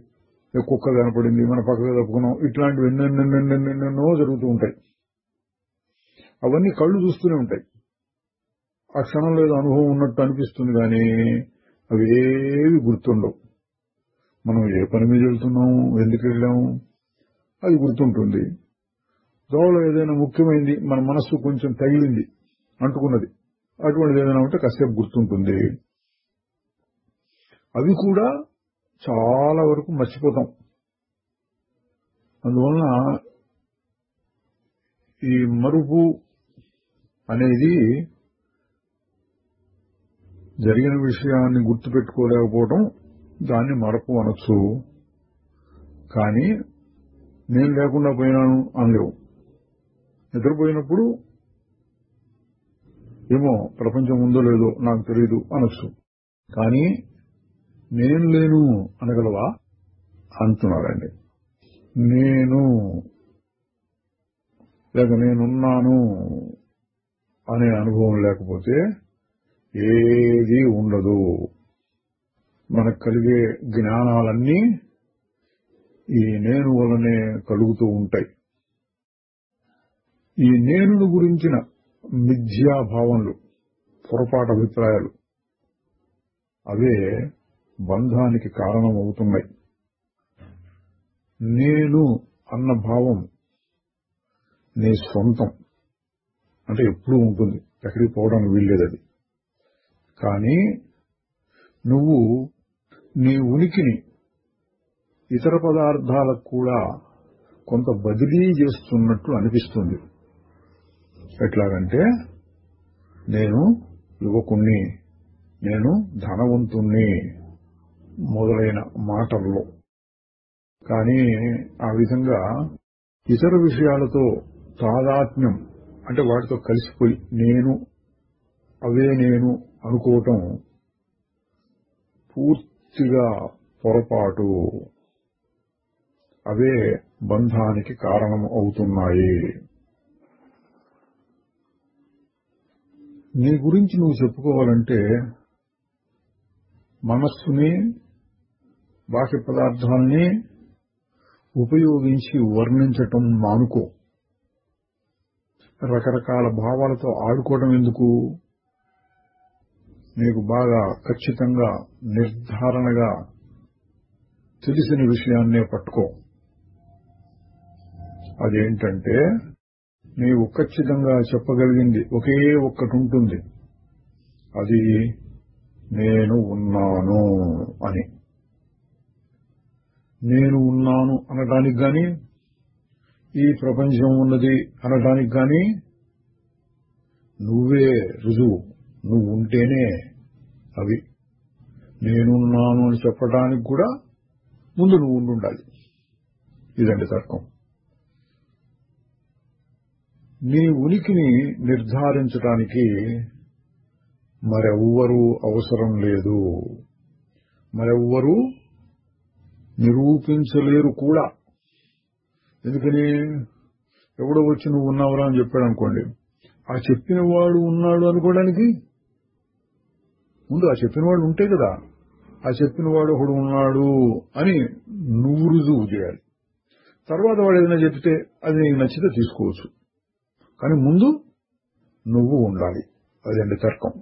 కుక్క కనపడింది, మన పక్కగా తప్పుకున్నాం. ఇట్లాంటివి ఎన్నెన్నెన్నెన్నెన్నెన్నో జరుగుతూ ఉంటాయి. అవన్నీ కళ్ళు చూస్తూనే ఉంటాయి. ఆ క్షణంలో ఏదో అనుభవం ఉన్నట్టు అనిపిస్తుంది, కానీ అవి ఏవి గుర్తుండవు. మనం ఏ పని మీద వెళ్తున్నాం, ఎందుకు వెళ్ళాము అది గుర్తుంటుంది. దోవలో ఏదైనా ముఖ్యమైనది మన మనస్సు కొంచెం తగిలింది, అంటుకున్నది, అటువంటిది ఏదైనా ఉంటే కాసేపు గుర్తుంటుంది. అవి కూడా చాలా వరకు మర్చిపోతాం. అందువలన ఈ మరుపు అనేది జరిగిన విషయాన్ని గుర్తుపెట్టుకోలేకపోవడం, దాన్ని మరపు అనొచ్చు. కానీ నేను లేకుండా పోయినాను అనలేవు. నిద్రపోయినప్పుడు ఏమో ప్రపంచం ఉందో లేదో నాకు తెలియదు అనొచ్చు, కానీ నేను లేను అనగలవా అంటున్నారండి. నేను లేక నేనున్నాను అనే అనుభవం లేకపోతే ఏదీ ఉండదు. మనకు కలిగే జ్ఞానాలన్నీ ఈ నేను వలనే కలుగుతూ ఉంటాయి. ఈ నేను గురించిన మిథ్యాభావనలు, పొరపాటు అభిప్రాయాలు, అవే బంధానికి కారణమవుతున్నాయి. నేను అన్న భావం నీ సొంతం అంటే ఎప్పుడూ ఉంటుంది, ఎక్కడికి పోవడానికి వీల్లేదు అది. కానీ నువ్వు నీ ఉనికిని ఇతర పదార్థాలకు కూడా కొంత బదిలీ చేస్తున్నట్లు అనిపిస్తుంది. ఎట్లాగంటే, నేను యువకుణ్ణి, నేను ధనవంతుణ్ణి మొదలైన మాటల్లో. కానీ ఆ విధంగా ఇతర విషయాలతో తాదాత్మ్యం అంటే వాటితో కలిసిపోయి నేను అవే నేను అనుకోవటం పూర్తిగా పొరపాటు. అవే బంధానికి కారణం అవుతున్నాయి. నీ గురించి నువ్వు చెప్పుకోవాలంటే మనస్సుని, బాహ్య పదార్థాలని ఉపయోగించి వర్ణించటం మానుకో. రకరకాల భావాలతో ఆడుకోవడం ఎందుకు? నీకు బాగా ఖచ్చితంగా నిర్ధారణగా తెలిసిన విషయాన్నే పట్టుకో. అదేంటంటే, నీవు ఖచ్చితంగా చెప్పగలిగింది ఒకే ఒక్కటి ఉంటుంది, అది నేను ఉన్నాను అని. నేను ఉన్నాను అనడానికి గాని, ఈ ప్రపంచం ఉన్నది అనడానికి గాని నువ్వే రుజువు. నువ్వు ఉంటేనే అవి. నేనున్నాను అని చెప్పడానికి కూడా ముందు నువ్వు ఉండాలి. ఇదండి తర్కం. నీ ఉనికిని నిర్ధారించడానికి మరెవ్వరూ అవసరం లేదు, మరెవ్వరూ నిరూపించలేరు కూడా. ఎందుకని? ఎవడో వచ్చి నువ్వు ఉన్నావురా అని చెప్పాడు అనుకోండి, ఆ చెప్పిన వాడు ఉన్నాడు అనుకోవడానికి ముందు ఆ చెప్పిన వాడు ఉంటే కదా, ఆ చెప్పిన వాడు ఒకడు ఉన్నాడు అని నువ్వు రుజువు చేయాలి. తర్వాత వాడు ఏదైనా చెప్తే అది నీకు నచ్చితే తీసుకోవచ్చు, కానీ ముందు నువ్వు ఉండాలి. అదండి తర్కం.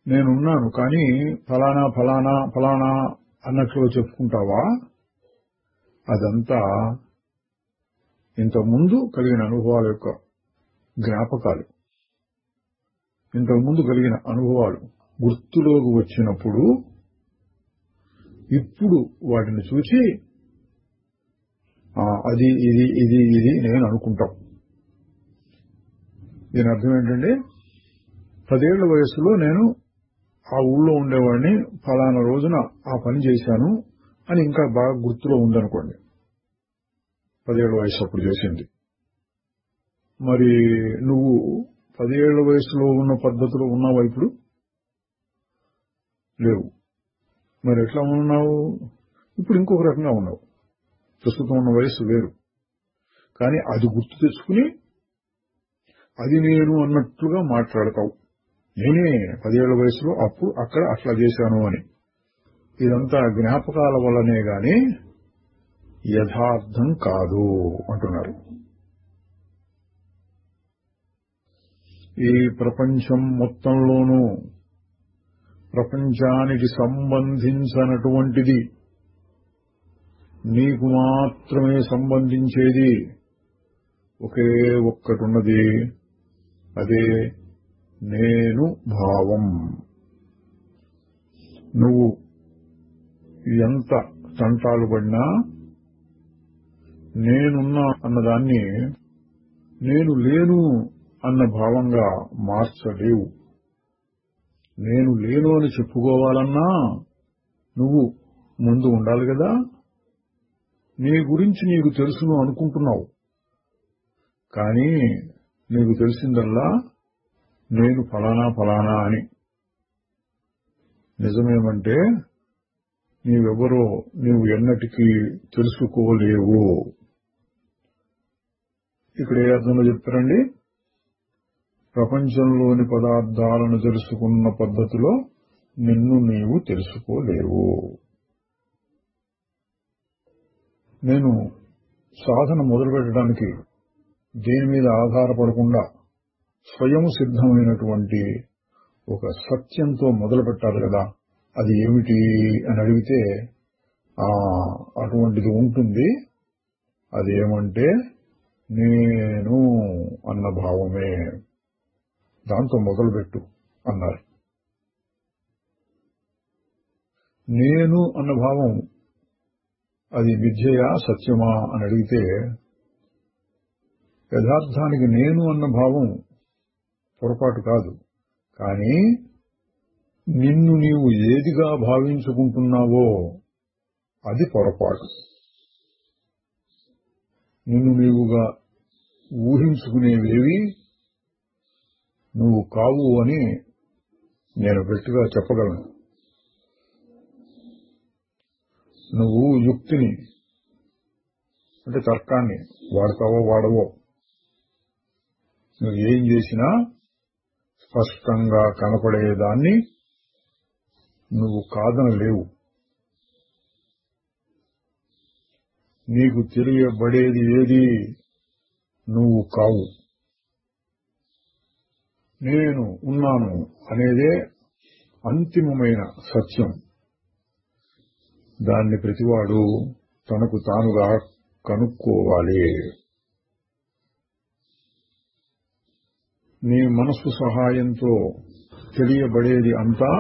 నేనున్నాను కానీ ఫలానా ఫలానా ఫలానా అన్నట్లు చెప్పుకుంటావా? అదంతా ఇంతకుముందు కలిగిన అనుభవాల యొక్క జ్ఞాపకాలు. ఇంతకుముందు కలిగిన అనుభవాలు గుర్తులోకి వచ్చినప్పుడు ఇప్పుడు వాటిని చూసి అది ఇది ఇది ఇది నేను అనుకుంటాం. దీని అర్థం ఏంటంటే, 10 ఏళ్ల వయసులో నేను ఆ ఊళ్ళో ఉండేవాడిని, ఫలానా రోజున ఆ పని చేశాను అని ఇంకా బాగా గుర్తులో ఉందనుకోండి. 10 ఏళ్ల వయసు అప్పుడు చేసింది. మరి నువ్వు 10 ఏళ్ల వయసులో ఉన్న పద్ధతిలో ఉన్నావా? ఇప్పుడు లేవు. మరి ఎట్లా ఉన్నావు? ఇప్పుడు ఇంకొక రకంగా ఉన్నావు. ప్రస్తుతం ఉన్న వయసు వేరు, కానీ అది గుర్తు తెచ్చుకుని అది నేను అన్నట్లుగా మాట్లాడతావు. నేనే 10 ఏళ్ల వయసులో అప్పుడు అక్కడ అట్లా చేశాను అని. ఇదంతా జ్ఞాపకాల వల్లనే గాని యథార్థం కాదు అంటున్నారు. ఈ ప్రపంచం మొత్తంలోనూ ప్రపంచానికి సంబంధించినటువంటిది నీకు మాత్రమే సంబంధించేది ఒకే ఒక్కటున్నది. అదే నేను భావం. నువ్వు ఎంత తంటాలు పడినా నేనున్నా అన్నదాన్ని నేను లేను అన్న భావంగా మార్చలేవు. నేను లేను అని చెప్పుకోవాలన్నా నువ్వు ముందు ఉండాలి కదా. నీ గురించి నీకు తెలుసును అనుకుంటున్నావు, కానీ నీకు తెలిసిందల్లా నేను ఫలానా ఫలానా అని. నిజమేమంటే నీవెవరో నీవు ఎన్నటికీ తెలుసుకోలేవు. ఇక్కడ ఏ అర్థంలో చెప్తారండి? ప్రపంచంలోని పదార్థాలను తెలుసుకున్న పద్ధతిలో నిన్ను నీవు తెలుసుకోలేవు. నేను సాధన మొదలుపెట్టడానికి దేని మీద ఆధారపడకుండా స్వయం సిద్ధమైనటువంటి ఒక సత్యంతో మొదలు పెట్టాలి కదా. అది ఏమిటి అని అడిగితే అటువంటిది ఉంటుంది. అదేమంటే నేను అన్న భావమే. దాంతో మొదలుపెట్టు అన్నారు. నేను అన్న భావం అది మిథ్యయా సత్యమా అని అడిగితే, యథార్థానికి నేను అన్న భావం పొరపాటు కాదు, కానీ నిన్ను నీవు ఏదిగా భావించుకుంటున్నావో అది పొరపాటు. నిన్ను నీవుగా ఊహించుకునేవేవి నువ్వు కావు అని నేను గట్టిగా చెప్పగలను. నువ్వు యుక్తిని అంటే తర్కాన్ని వాడతావో వాడవో, నువ్వు ఏం చేసినా స్పష్టంగా కనపడేదాన్ని నువ్వు కాదనలేవు. నీకు తెలియబడేది ఏది నువ్వు కావు. నేను ఉన్నాను అనేదే అంతిమమైన సత్యం. దాన్ని ప్రతివాడు తనకు తానుగా కనుక్కోవాలి. నీ మనస్సు సహాయంతో తెలియబడేది అంతా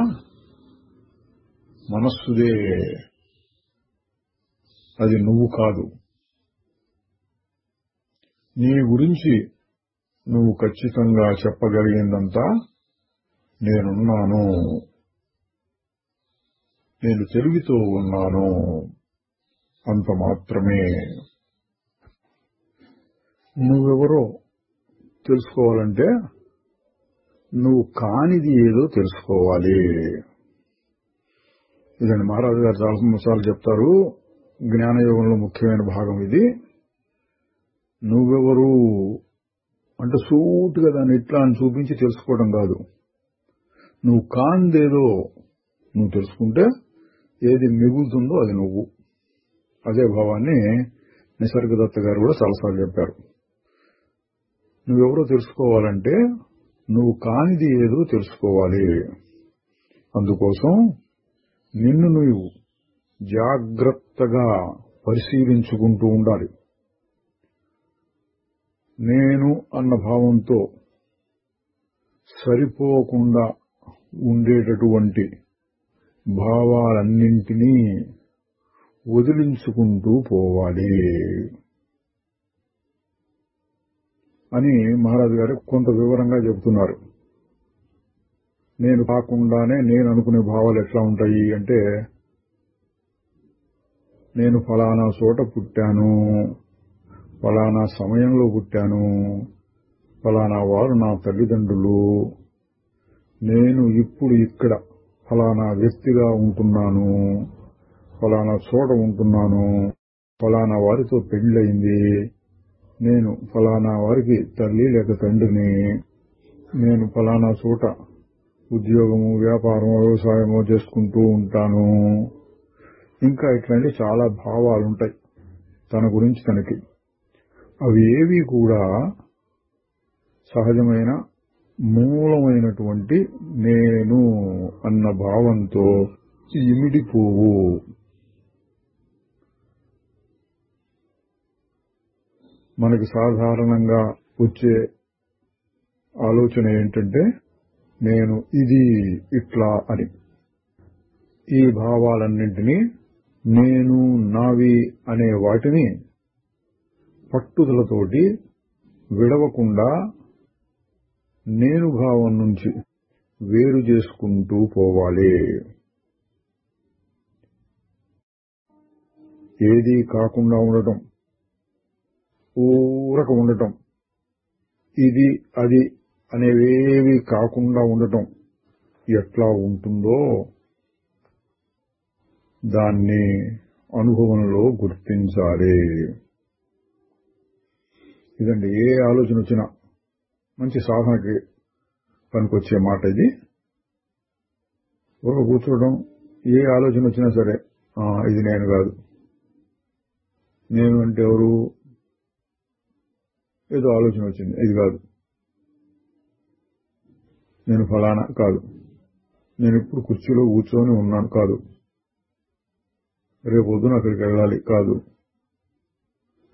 మనస్సుదే, అది నువ్వు కాదు. నీ గురించి నువ్వు ఖచ్చితంగా చెప్పగలిగిందంతా నేనున్నాను, నేను తెలివితో ఉన్నాను అంత మాత్రమే. నువ్వెవరో తెలుసుకోవాలంటే నువ్వు కానిది ఏదో తెలుసుకోవాలి. ఇదండి మహారాజు గారు చాలాసార్లు చెప్తారు. జ్ఞానయోగంలో ముఖ్యమైన భాగం ఇది. నువ్వెవరు అంటే సూటుగా దాన్ని ఇట్లా అని చూపించి తెలుసుకోవడం కాదు. నువ్వు కాందేదో నువ్వు తెలుసుకుంటే ఏది మిగులుతుందో అది నువ్వు. అదే భావాన్ని నిసర్గదత్త గారు కూడా చాలాసార్లు చెప్పారు. నువ్వెవరో తెలుసుకోవాలంటే నువ్వు కానిది ఏదో తెలుసుకోవాలి. అందుకోసం నిన్ను నువ్వు జాగ్రత్తగా పరిశీలించుకుంటూ ఉండాలి. నేను అన్న భావంతో సరిపోకుండా ఉండేటటువంటి భావాలన్నింటినీ వదిలించుకుంటూ పోవాలి అని మహారాజు గారు కొంత వివరంగా చెబుతున్నారు. నేను కాకుండానే నేను అనుకునే భావాలు ఎట్లా ఉంటాయి అంటే, నేను ఫలానా చోట పుట్టాను, ఫలానా సమయంలో పుట్టాను, ఫలానా వారు నా తల్లిదండ్రులు, నేను ఇప్పుడు ఇక్కడ ఫలానా వ్యక్తిగా ఉంటున్నాను, ఫలానా చోట ఉంటున్నాను, ఫలానా వారితో పెళ్లయింది, నేను ఫలానా వారికి తల్లి లేక తండ్రిని, నేను ఫలానా చోట ఉద్యోగము, వ్యాపారము, వ్యవసాయము చేసుకుంటూ ఉంటాను. ఇంకా ఇట్లాంటి చాలా భావాలుంటాయి తన గురించి తనకి. అవి ఏవి కూడా సహజమైన మూలమైనటువంటి నేను అన్న భావంతో ఇమిడిపోవు. మనకి సాధారణంగా వచ్చే ఆలోచన ఏంటంటే నేను ఇది ఇట్లా అని. ఈ భావాలన్నింటినీ నేను నావి అనే వాటిని పట్టుదలతోటి విడవకుండా నేను భావం నుంచి వేరు చేసుకుంటూ పోవాలి. ఏదీ కాకుండా ఉండటం, ఊరక ఉండటం, ఇది అది అనేవేవి కాకుండా ఉండటం ఎట్లా ఉంటుందో దాన్ని అనుభవంలో గుర్తించాలి. ఇదండి ఏ ఆలోచన వచ్చినా మంచి సాధనకి పనికొచ్చే మాట ఇది. ఒక కూర్చోవడం, ఏ ఆలోచన వచ్చినా సరే ఇది నేను కాదు, నేను అంటే ఎవరు, ఏదో ఆలోచన వచ్చింది, ఇది కాదు, నేను ఫలానా కాదు, నేను ఇప్పుడు కుర్చీలో కూర్చొని ఉన్నాను కాదు, రేపు పొద్దున అక్కడికి వెళ్ళాలి కాదు.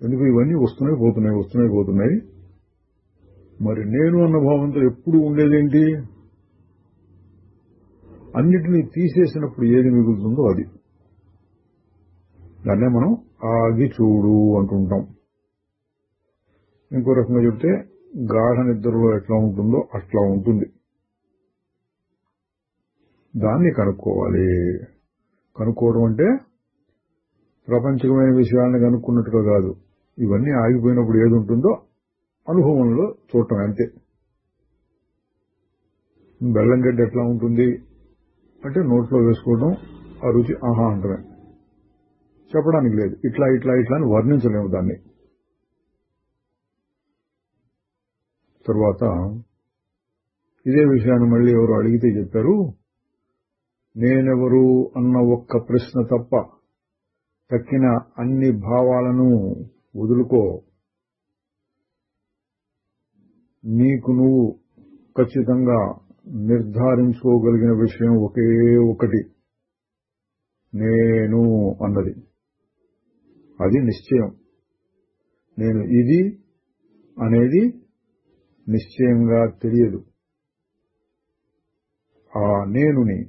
ఎందుకు ఇవన్నీ వస్తున్నాయి పోతున్నాయి. మరి నేను అన్న భావంతో ఎప్పుడు ఉండేదేంటి? అన్నిటినీ తీసేసినప్పుడు ఏది మిగులుతుందో అది. దాన్నే మనం ఆగి చూడు అంటుంటాం. ఇంకో రకంగా చెప్తే గాఢ నిద్రలో ఎట్లా ఉంటుందో అట్లా ఉంటుంది. దాన్ని కనుక్కోవాలి. కనుక్కోవడం అంటే ప్రపంచకమైన విషయాలను కనుక్కున్నట్టుగా కాదు. ఇవన్నీ ఆగిపోయినప్పుడు ఏది ఉంటుందో అనుభవంలో చూడటం అంతే. బెల్లం గడ్డ ఎట్లా ఉంటుంది అంటే నోట్లో వేసుకోవడం, ఆ రుచి ఆహా అంటమే, చెప్పడానికి లేదు. ఇట్లా ఇట్లా ఇట్లా అని వర్ణించలేము దాన్ని. తర్వాత ఇదే విషయాన్ని మళ్ళీ ఎవరు అడిగితే చెప్పారు, నేనెవరు అన్న ఒక్క ప్రశ్న తప్ప తక్కిన అన్ని భావాలను వదులుకో. నీకు నువ్వు ఖచ్చితంగా నిర్ధారించుకోగలిగిన విషయం ఒకే ఒకటి, నేను అన్నది. అది నిశ్చయం. నేను ఇది అనేది నిశ్చయంగా తెలియదు. ఆ నేనుని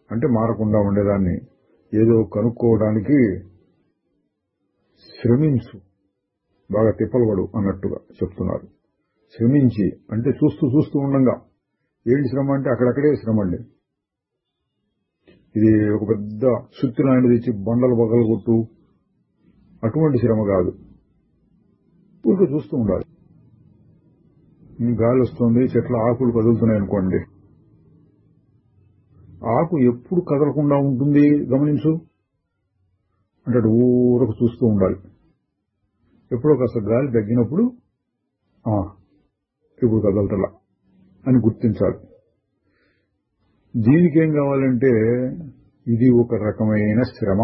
అంటే మారకుండా ఉండేదాన్ని ఏదో కనుక్కోవడానికి శ్రమించు, బాగా తిప్పలబడు అన్నట్టుగా చెప్తున్నారు. శ్రమించి అంటే చూస్తూ ఉండంగా. ఏంటి శ్రమ అంటే అక్కడక్కడే శ్రమ అండి. ఇది ఒక పెద్ద సుత్తి లాంటిది ఇచ్చి బండలు బగలు కొట్టు అటువంటి శ్రమ కాదు. ఊరికే చూస్తూ ఉండాలి. గాలి వస్తుంది, చెట్ల ఆకులు కదులుతున్నాయి అనుకోండి, ఆకు ఎప్పుడు కదలకుండా ఉంటుంది గమనించు అంటే ఊరకు చూస్తూ ఉండాలి. ఎప్పుడో కాస్త గాలి తగ్గినప్పుడు ఇప్పుడు కదలతలా అని గుర్తించాలి. దీనికేం కావాలంటే ఇది ఒక రకమైన శ్రమ,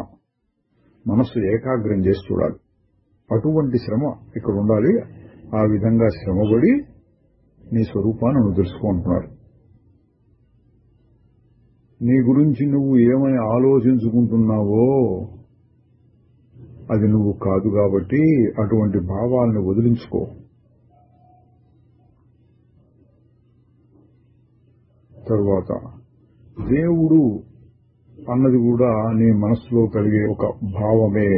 మనస్సు ఏకాగ్రం చేసి చూడాలి. అటువంటి శ్రమ ఇక్కడ ఉండాలి. ఆ విధంగా శ్రమపడి నీ స్వరూపాన్ని నువ్వు తెలుసుకుంటున్నారు. నీ గురించి నువ్వు ఏమని ఆలోచించుకుంటున్నావో అది నువ్వు కాదు కాబట్టి అటువంటి భావాలను వదిలించుకో. తరువాత దేవుడు అన్నది కూడా నీ మనస్సులో కలిగే ఒక భావమే.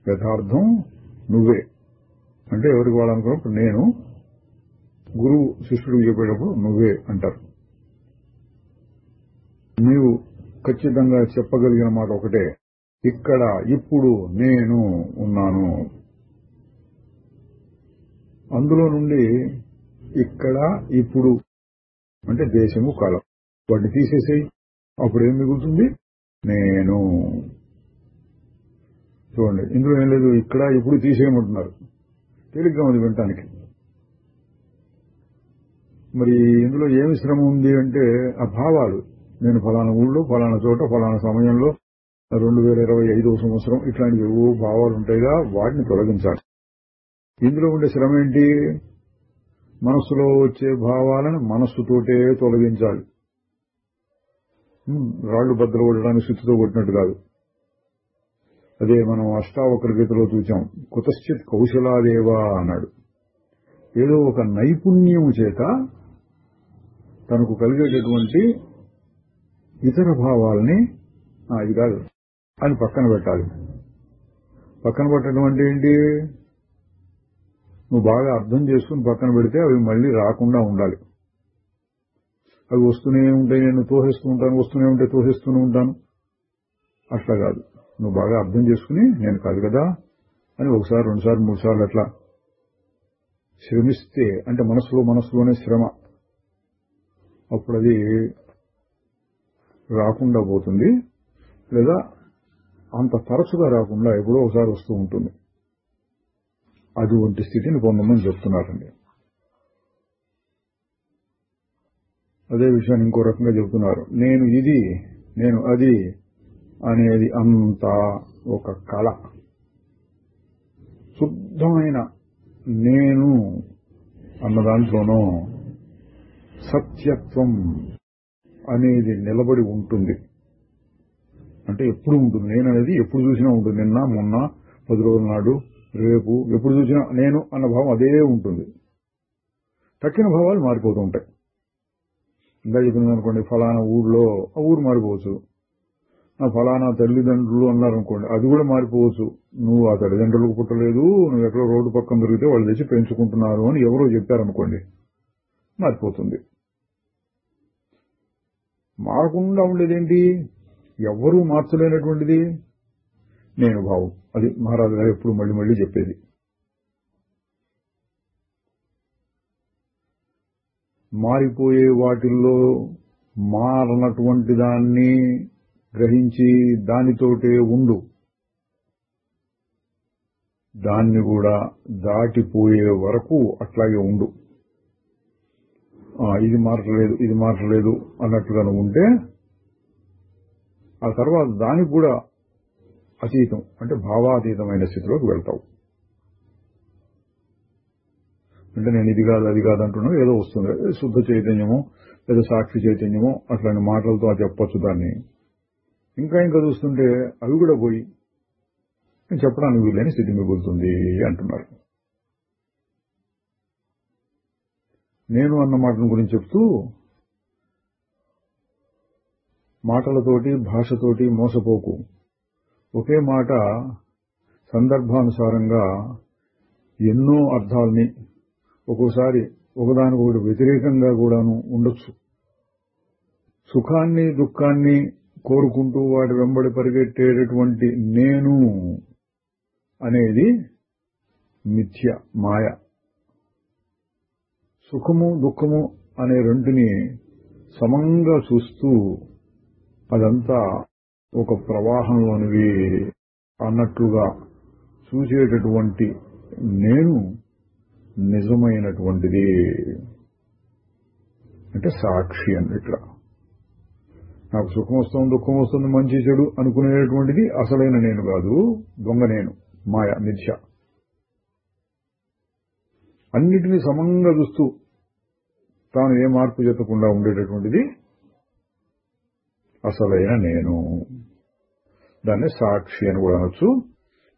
యథార్థం నువ్వే. అంటే ఎవరికి వాడాలనుకున్నప్పుడు నేను, గురువు శిష్యుడికి చెప్పేటప్పుడు నువ్వే అంటారు. నీవు ఖచ్చితంగా చెప్పగలిగిన మాట ఒకటే, ఇక్కడ ఇప్పుడు నేను ఉన్నాను. అందులో నుండి ఇక్కడ ఇప్పుడు అంటే దేశము కాలం వాటిని తీసేసేయి. అప్పుడు ఏం మిగులుతుంది? నేను. చూడండి, ఇందులో ఏం లేదు, ఇక్కడ ఇప్పుడు తీసేయమంటున్నారు. తేలిగ్గా ఉంది వినటానికి. మరి ఇందులో ఏమి శ్రమ ఉంది అంటే ఆ భావాలు. నేను ఫలానా ఊళ్ళో ఫలానా చోట ఫలానా సమయంలో 2025 సంవత్సరం ఇట్లాంటివి ఏవో భావాలు ఉంటాయిగా, వాటిని తొలగించాలి. ఇందులో ఉండే శ్రమ ఏంటి? మనస్సులో వచ్చే భావాలను మనస్సుతోటే తొలగించాలి. రాళ్లు బద్దలు కొట్టడానికి సుత్తితో కొట్టినట్టు కాదు. అదే మనం అష్టావక్ర గీతలో చూచాం. కుతశ్చిత్ కౌశలాదేవా అన్నాడు. ఏదో ఒక నైపుణ్యం చేత తనకు కలిగేటటువంటి ఇతర భావాలని ఇది కాదు అని పక్కన పెట్టాలి. పక్కన పెట్టడం అంటే ఏంటి? నువ్వు బాగా అర్థం చేసుకుని పక్కన పెడితే అవి మళ్లీ రాకుండా ఉండాలి. అవి వస్తూనే ఉంటాయి, నేను తోసేస్తూ ఉంటాను, వస్తూనే ఉంటే తోసేస్తూనే ఉంటాను. అట్లా కాదు. నువ్వు బాగా అర్థం చేసుకుని నేను కాదు కదా అని ఒకసారి 2 సార్లు 3 సార్లు అట్లా శ్రమిస్తే, అంటే మనస్సులోనే శ్రమ, అప్పుడు అది రాకుండా పోతుంది. లేదా అంత తరచుగా రాకుండా ఎప్పుడో ఒకసారి వస్తూ ఉంటుంది. అటువంటి స్థితిని పొందమని చెప్తున్నారండి. అదే విషయాన్ని ఇంకో రకంగా చెబుతున్నారు. నేను ఇది, నేను అది అనేది అంతా ఒక కళ. శుద్ధమైన నేను అన్న దాంట్లోనూ సత్యత్వం అనేది నిలబడి ఉంటుంది. అంటే ఎప్పుడు ఉంటుంది. నేను అనేది ఎప్పుడు చూసినా ఉంటుంది. నిన్న, మొన్న, 10 రోజుల నాడు, రేపు, ఎప్పుడు చూసినా నేను అన్న భావం అదే ఉంటుంది. తక్కిన భావాలు మారిపోతూ ఉంటాయి. ఇంకా చెప్పింది అనుకోండి, ఫలానా ఊళ్ళో ఆ ఊరు మారిపోవచ్చు. ఫలానా తల్లిదండ్రులు అన్నారనుకోండి, అది కూడా మారిపోవచ్చు. నువ్వు ఆ తల్లిదండ్రులకు పుట్టలేదు, నువ్వు ఎక్కడో రోడ్డు పక్కన దొరికితే వాళ్ళు తెచ్చి పెంచుకుంటున్నారు అని ఎవరో చెప్పారనుకోండి, మారిపోతుంది. మారకుండా ఉండేదేంటి? ఎవ్వరూ మార్చలేనటువంటిది నేను భావం. అది మహారాజు గారు ఎప్పుడు మళ్ళీ మళ్ళీ చెప్పేది. మారిపోయే వాటిల్లో మారనటువంటి దాన్ని గ్రహించి దానితోటే ఉండు. దాన్ని కూడా దాటిపోయే వరకు అట్లాగే ఉండు. ఇది మారట్లేదు, ఇది మారట్లేదు అన్నట్టుగా ఉంటే ఆ తర్వాత దానికి కూడా అతీతం, అంటే భావాతీతమైన స్థితిలోకి వెళ్తావు. అంటే నేను ఇది కాదు అది కాదు అంటున్నావు, ఏదో వస్తుంది. శుద్ధ చైతన్యమో లేదా సాక్షి చైతన్యమో అట్లాంటి మాటలతో అది చెప్పొచ్చు. దాన్ని ఇంకా చూస్తుంటే అవి కూడా పోయి చెప్పడానికి వీలైన స్థితి మిగులుతుంది అంటున్నారు. నేను అన్న మాటల గురించి చెప్తూ, మాటలతోటి భాషతోటి మోసపోకు. ఒకే మాట సందర్భానుసారంగా ఎన్నో అర్థాలని, ఒక్కోసారి ఒకదానికొకటి వ్యతిరేకంగా కూడాను ఉండొచ్చు. సుఖాన్ని దుఃఖాన్ని కోరుకుంటూ వాటి వెంబడి పరిగెట్టేటటువంటి నేను అనేది మిథ్య, మాయ. సుఖము దుఃఖము అనే రెంటిని సమంగా చూస్తూ అదంతా ఒక ప్రవాహంలోనివి అన్నట్లుగా చూసేటటువంటి నేను నిజమైనటువంటిది, అంటే సాక్షి అన్నట్లా. నాకు సుఖం వస్తుంది, దుఃఖం వస్తుంది, మంచి చెడు అనుకునేటువంటిది అసలైన నేను కాదు, దొంగ నేను, మాయ, మిథ్య. అన్నిటినీ సమంగా చూస్తూ తాను ఏ మార్పు చెందకుండా ఉండేటటువంటిది అసలైన నేను. దాన్ని సాక్షి అని కూడా అనొచ్చు.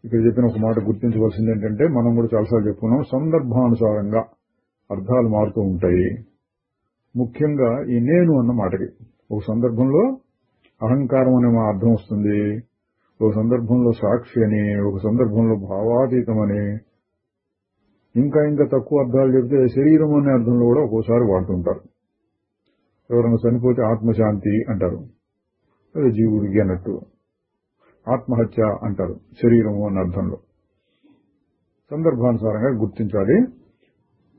ఇక్కడ చెప్పిన ఒక మాట గుర్తించవలసింది ఏంటంటే, మనం కూడా చాలాసార్లు చెప్పుకున్నాం, సందర్భానుసారంగా అర్థాలు మారుతూ ఉంటాయి. ముఖ్యంగా ఈ నేను అన్న మాటకి ఒక సందర్భంలో అహంకారం అనే మా అర్థం వస్తుంది, ఒక సందర్భంలో సాక్షి అని, ఒక సందర్భంలో భావాతీతం అని, ఇంకా తక్కువ అర్థాలు చెప్తే శరీరం అనే అర్థంలో కూడా ఒక్కోసారి వాడుతుంటారు. ఎవరైనా చనిపోతే ఆత్మశాంతి అంటారు, అదే జీవుడికి అన్నట్టు. ఆత్మహత్య అంటారు శరీరము అన్న అర్థంలో. సందర్భానుసారంగా గుర్తించాలి.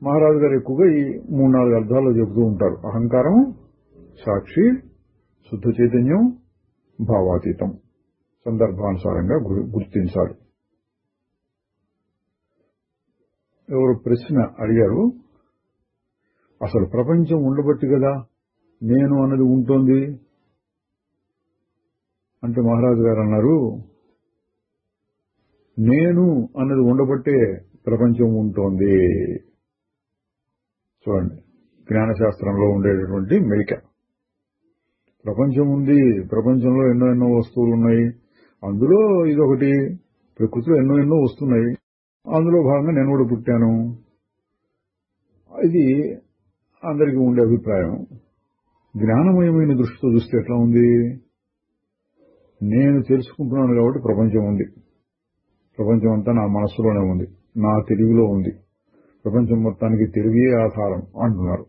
మహారాజు గారు ఎక్కువగా ఈ 3-4 అర్థాల్లో చెబుతూ ఉంటారు. అహంకారం, సాక్షి, శుద్ధ చైతన్యం, భావాతీతం. సందర్భానుసారంగా గుర్తించాలి. ఎవరు ప్రశ్న అడిగారు, అసలు ప్రపంచం ఉండబట్టి కదా నేను అన్నది ఉంటుంది అంటే మహారాజు గారు అన్నారు, నేను అన్నది ఉండబట్టే ప్రపంచం ఉంటోంది. చూడండి, జ్ఞానశాస్త్రంలో ఉండేటటువంటి మెలిక. ప్రపంచం ఉంది, ప్రపంచంలో ఎన్నో వస్తువులు ఉన్నాయి, అందులో ఇదొకటి. ప్రకృతిలో ఎన్నో వస్తున్నాయి, అందులో భాగంగా నేను కూడా పుట్టాను. ఇది అందరికీ ఉండే అభిప్రాయం. జ్ఞానమయమైన దృష్టితో చూస్తే ఎట్లా ఉంది? నేను తెలుసుకుంటున్నాను కాబట్టి ప్రపంచం ఉంది, ప్రపంచం అంతా నా మనస్సులోనే ఉంది, నా తెలివిలో ఉంది, ప్రపంచం మొత్తానికి తెలివే ఆధారం అంటున్నారు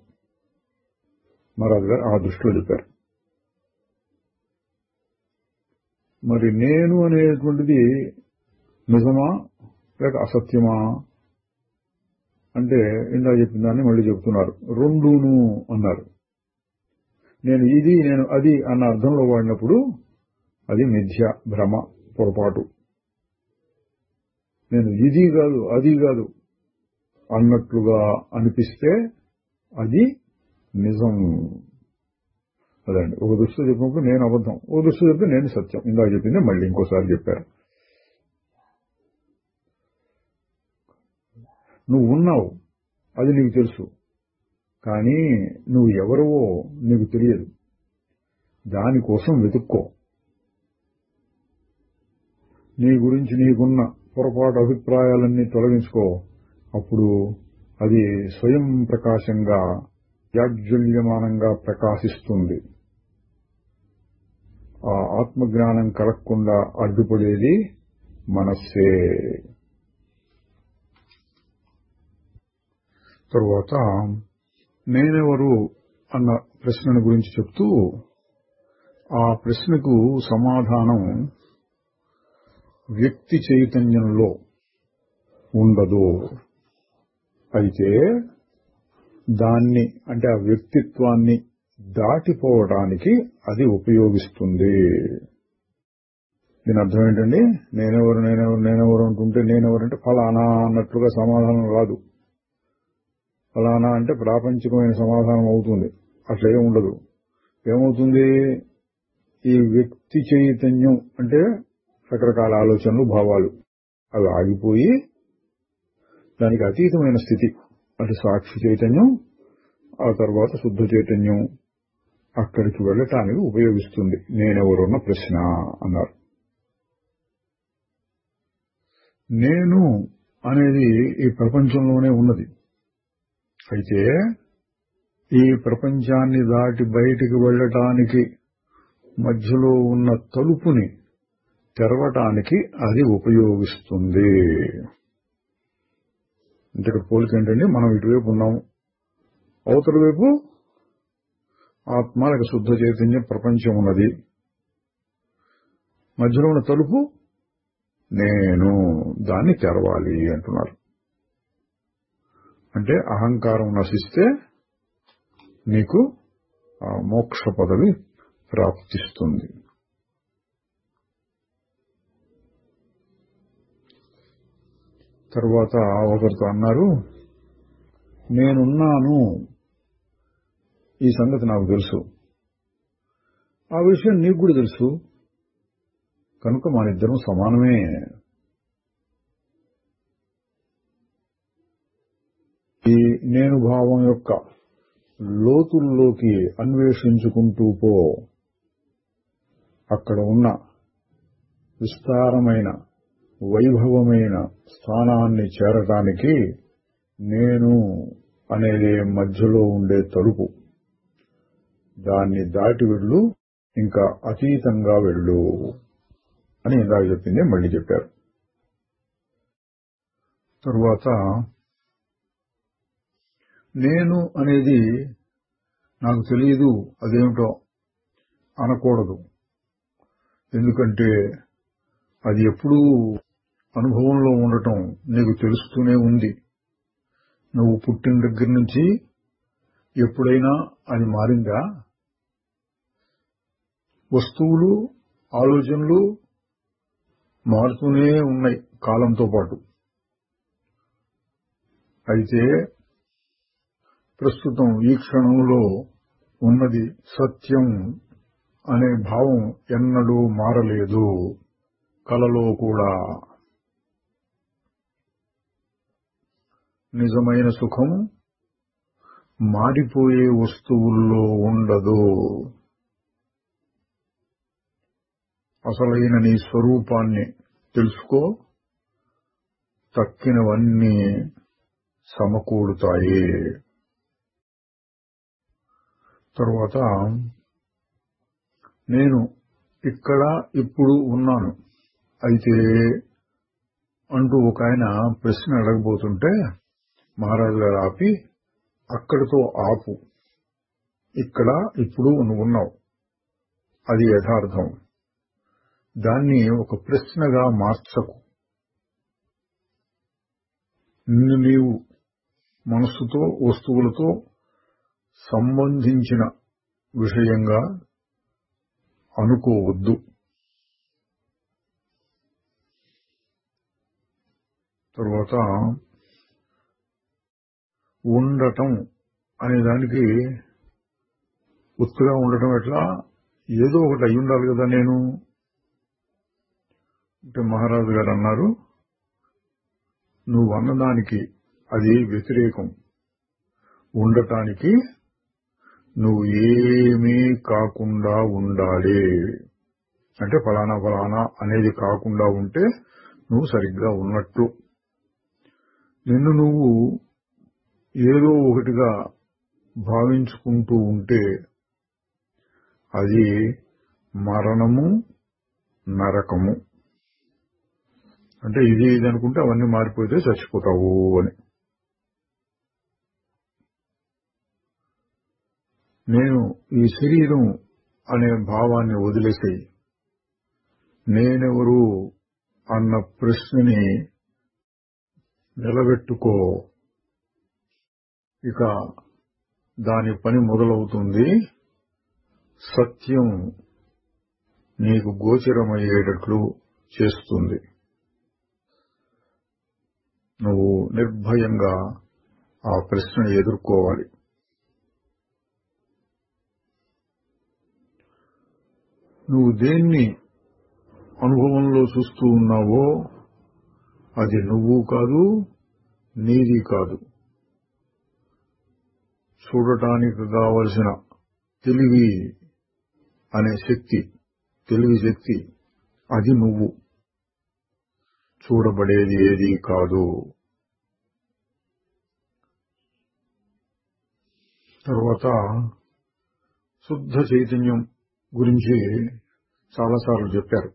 మహారాజు గారు. ఆ దృష్టిలో చెప్పారు. మరి నేను అనేటువంటిది నిజమా లేక అసత్యమా అంటే ఇందా చెప్పిన దాన్ని మళ్ళీ చెబుతున్నారు. రెండును అన్నారు. నేను ఇది నేను అది అన్న అర్థంలో వాడినప్పుడు అది మిథ్య, భ్రమ, పొరపాటు. నేను ఇది కాదు అది కాదు అన్నట్లుగా అనిపిస్తే అది నిజం. అదండి, ఒక దృష్టితో చెప్పినప్పుడు నేను అబద్ధం, ఒక దృష్టితో చెప్తే నేను సత్యం. ఇందాక చెప్పింది మళ్ళీ ఇంకోసారి చెప్పారు. నువ్వు ఉన్నావు, అది నీకు తెలుసు, కానీ నువ్వు ఎవరవో నీకు తెలియదు. దానికోసం వెతుక్కో. నీ గురించి నీకున్న పొరపాటు అభిప్రాయాలన్నీ తొలగించుకో. అప్పుడు అది స్వయం ప్రకాశంగా, జాజ్వల్యమానంగా ప్రకాశిస్తుంది. ఆ ఆత్మజ్ఞానం కలగకుండా అడ్డుపడేది మనస్సే. తరువాత నేనెవరు అన్న ప్రశ్నను గురించి చెప్తూ, ఆ ప్రశ్నకు సమాధానం వ్యక్తి చైతన్యంలో ఉండదు. అయితే దాన్ని అంటే ఆ వ్యక్తిత్వాన్ని దాటిపోవడానికి అది ఉపయోగిస్తుంది. దీని అర్థం ఏంటండి? నేనెవరు అంటుంటే నేనెవరంటే ఫలానా అన్నట్లుగా సమాధానం రాదు. ఫలానా అంటే ప్రాపంచికమైన సమాధానం అవుతుంది. అట్లా ఏముండదు. ఏమవుతుంది? ఈ వ్యక్తి చైతన్యం అంటే రకరకాల ఆలోచనలు, భావాలు అవి ఆగిపోయి దానికి అతీతమైన స్థితి అంటే సాక్షి చైతన్యం, ఆ తర్వాత శుద్ధ చైతన్యం అక్కడికి వెళ్ళటానికి ఉపయోగిస్తుంది నేనెవరున్న ప్రశ్న అన్నారు. నేను అనేది ఈ ప్రపంచంలోనే ఉన్నది. అయితే ఈ ప్రపంచాన్ని దాటి బయటికి వెళ్ళటానికి మధ్యలో ఉన్న తలుపుని తెరవటానికి అది ఉపయోగిస్తుంది. అంటే ఇక్కడ పోలిక ఏంటండి? మనం ఇటువైపు ఉన్నాము, అవతల వైపు ఆత్మ లేక శుద్ధ చైతన్యం ప్రపంచం ఉన్నది, మధ్యలో ఉన్న తలుపు నేను, దాన్ని తెరవాలి అంటున్నారు. అంటే అహంకారం నశిస్తే నీకు ఆ మోక్ష పదవి ప్రాప్తిస్తుంది. తర్వాత ఒకరితో అన్నారు, నేనున్నాను, ఈ సంగతి నాకు తెలుసు, ఆ విషయం నీకు కూడా తెలుసు. కనుక మనిద్దరం సమానమే. ఈ నేను భావం యొక్క లోతుల్లోకి అన్వేషించుకుంటూ పో. అక్కడ ఉన్న విస్తారమైన వైభవమైన స్థానాన్ని చేరటానికి నేను అనేది మధ్యలో ఉండే తలుపు. దాన్ని దాటి వెళ్ళు, ఇంకా అతీతంగా వెళ్ళు అని ఇందాక చెప్పింది మళ్ళీ చెప్పారు. తరువాత నేను అనేది నాకు తెలియదు అదేమిటో అనకూడదు. ఎందుకంటే అది ఎప్పుడూ అనుభవంలో ఉండటం నీకు తెలుస్తూనే ఉంది. నువ్వు పుట్టిన దగ్గర నుంచి ఎప్పుడైనా అది మారిందా? వస్తువులు, ఆలోచనలు మారుతూనే ఉన్నాయి కాలంతో పాటు. అయితే ప్రస్తుతం ఈ క్షణంలో ఉన్నది సత్యం అనే భావం ఎన్నడూ మారలేదు, కలలో కూడా. నిజమైన సుఖం మారిపోయే వస్తువుల్లో ఉండదు. అసలైన నీ స్వరూపాన్ని తెలుసుకో, తక్కినవన్నీ సమకూడుతాయి. తరువాత నేను ఇక్కడ ఇప్పుడు ఉన్నాను అయితే అంటూ ఒక ఆయన ప్రశ్న అడగబోతుంటే మహారాజు గారు ఆపి, అక్కడితో ఆపు. ఇక్కడ ఇప్పుడు నువ్వున్నావు, అది యథార్థం. దాన్ని ఒక ప్రశ్నగా మార్చకు. నిన్ను నీవు మనస్సుతో, వస్తువులతో సంబంధించిన విషయంగా అనుకోవద్దు. తరువాత ఉండటం అనే దానికి ఉత్తుగా ఉండటం ఎట్లా? ఏదో ఒకటి అయి ఉండాలి కదా. నేను అంటే మహారాజు గారు అన్నారు, నువ్వు అన్నదానికి అది వ్యతిరేకం. ఉండటానికి నువ్వు ఏమీ కాకుండా ఉండాలి. అంటే ఫలానా ఫలానా అనేది కాకుండా ఉంటే నువ్వు సరిగ్గా ఉన్నట్టు. నిన్ను నువ్వు ఏదో ఒకటిగా భావించుకుంటూ ఉంటే అది మరణము, నరకము. అంటే ఇది అనుకుంటే అవన్నీ మారిపోతే చచ్చిపోతావు అని. నేను ఈ శరీరం అనే భావాన్ని వదిలేసి నేనెవరు అన్న ప్రశ్నని నిలబెట్టుకో. ఇక దాని పని మొదలవుతుంది. సత్యం నీకు గోచరమయ్యేటట్లు చేస్తుంది. నువ్వు నిర్భయంగా ఆ ప్రశ్నను ఎదుర్కోవాలి. నువ్వు దేన్ని అనుభవంలో చూస్తూ ఉన్నావో అది నువ్వు కాదు, నీది కాదు. చూడటానికి కావలసిన తెలివి అనే శక్తి, తెలివి శక్తి, అది నువ్వు. చూడబడేది ఏదీ కాదు. తర్వాత శుద్ధ చైతన్యం గురించి చాలాసార్లు చెప్పారు.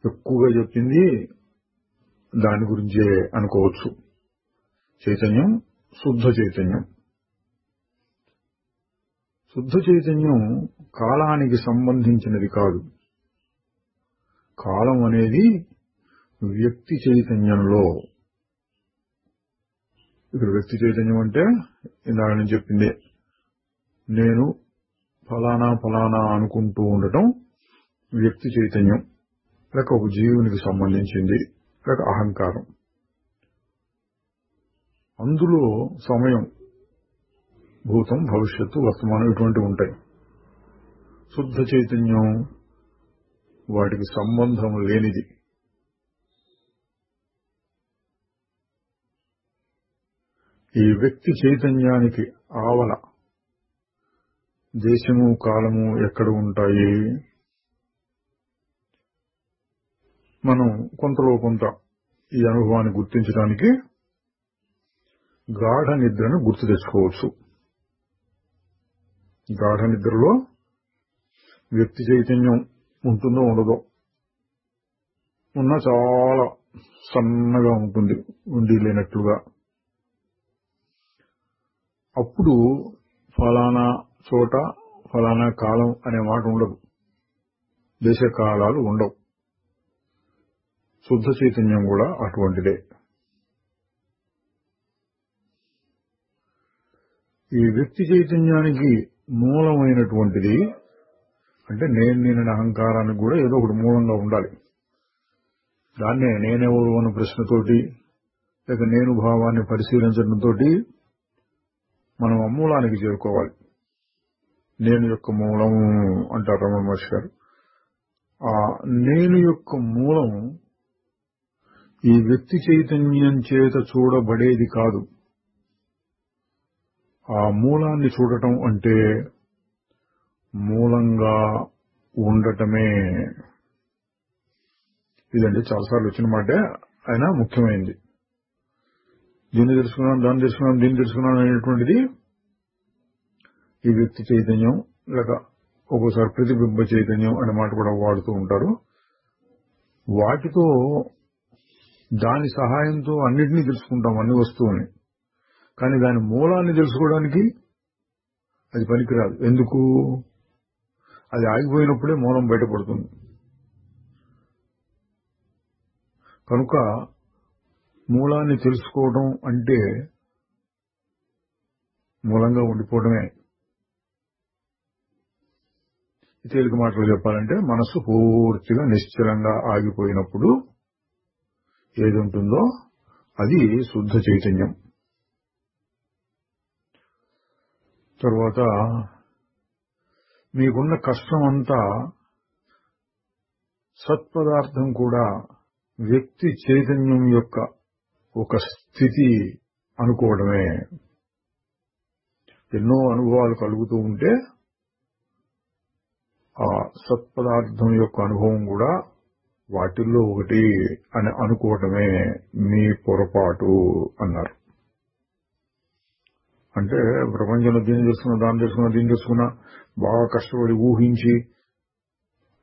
ఎక్కువగా చెప్పింది దాని గురించే అనుకోవచ్చు. చైతన్యం, శుద్ధ చైతన్యం. శుద్ధ చైతన్యం కాలానికి సంబంధించినది కాదు. కాలం అనేది వ్యక్తి చైతన్యంలో. ఇక్కడ వ్యక్తి చైతన్యం అంటే ఇందాక నేను చెప్పిందే, నేను ఫలానా ఫలానా అనుకుంటూ ఉండటం వ్యక్తి చైతన్యం, లేక ఒక జీవునికి సంబంధించింది, లేక అహంకారం. అందులో సమయం, భూతం, భవిష్యత్తు, వర్తమానం ఇటువంటివి ఉంటాయి. శుద్ధ చైతన్యం వాటికి సంబంధం లేనిది. ఈ వ్యక్తి చైతన్యానికి ఆవల దేశము కాలము ఎక్కడ ఉంటాయి? మనం కొంతలో కొంత ఈ అనుభవాన్ని గుర్తించడానికి గాఢ నిద్రను గుర్తు తెచ్చుకోవచ్చు. గాఢ నిద్రలో వ్యక్తి చైతన్యం ఉంటుందో ఉండదో, ఉన్నా చాలా సన్నగా ఉంటుంది, ఉండి లేనట్లుగా. అప్పుడు ఫలానా చోట ఫలానా కాలం అనే మాట ఉండదు, దేశకాలాలు ఉండవు. శుద్ధ చైతన్యం కూడా అటువంటిదే. ఈ వ్యక్తి చైతన్యానికి మూలమైనటువంటిది అంటే నేను అహంకారానికి కూడా ఏదో ఒకటి మూలంగా ఉండాలి. దాన్నే నేనెవరు అన్న ప్రశ్నతోటి లేక నేను భావాన్ని పరిశీలించడంతో మనం అమూలానికి చేరుకోవాలి. నేను యొక్క మూలం అంటారు రమణ మహర్షి గారు. ఆ నేను యొక్క మూలం ఈ వ్యక్తి చైతన్యం చేత చూడబడేది కాదు. ఆ మూలాన్ని చూడటం అంటే మూలంగా ఉండటమే. ఇదండి చాలాసార్లు వచ్చిన మాటే, అయినా ముఖ్యమైనది. దీన్ని తెలుసుకున్నాను, దాన్ని తెలుసుకున్నాను, దీన్ని తెలుసుకున్నాను అనేటువంటిది ఈ వ్యక్తి చైతన్యం లేక ఒక్కోసారి ప్రతిబింబ చైతన్యం అనే మాట కూడా వాడుతూ ఉంటారు. వాటితో దాని సహాయంతో అన్నిటినీ తెలుసుకుంటాం, అన్ని వస్తువుల్ని. కానీ దాని మూలాన్ని తెలుసుకోవడానికి అది పనికిరాదు. ఎందుకు? అది ఆగిపోయినప్పుడే మూలం బయటపడుతుంది. కనుక మూలాన్ని తెలుసుకోవడం అంటే మూలంగా ఉండిపోవడమే. తేలిక మాటలు చెప్పాలంటే మనస్సు పూర్తిగా నిశ్చలంగా ఆగిపోయినప్పుడు ఏది ఉంటుందో అది శుద్ధ చైతన్యం. తర్వాత మీకున్న కష్టం అంతా సత్పదార్థం కూడా వ్యక్తి చైతన్యం యొక్క ఒక స్థితి అనుకోవడమే. ఎన్నో అనుభవాలు కలుగుతూ ఉంటే ఆ సత్పదార్థం యొక్క అనుభవం కూడా వాటిల్లో ఒకటి అని అనుకోవటమే మీ పొరపాటు అన్నారు. అంటే ప్రపంచంలో దీన్ని తెలుసుకున్నా, దాన్ని తెలుసుకున్నా, దీన్ని తెలుసుకున్నా, బాగా కష్టపడి ఊహించి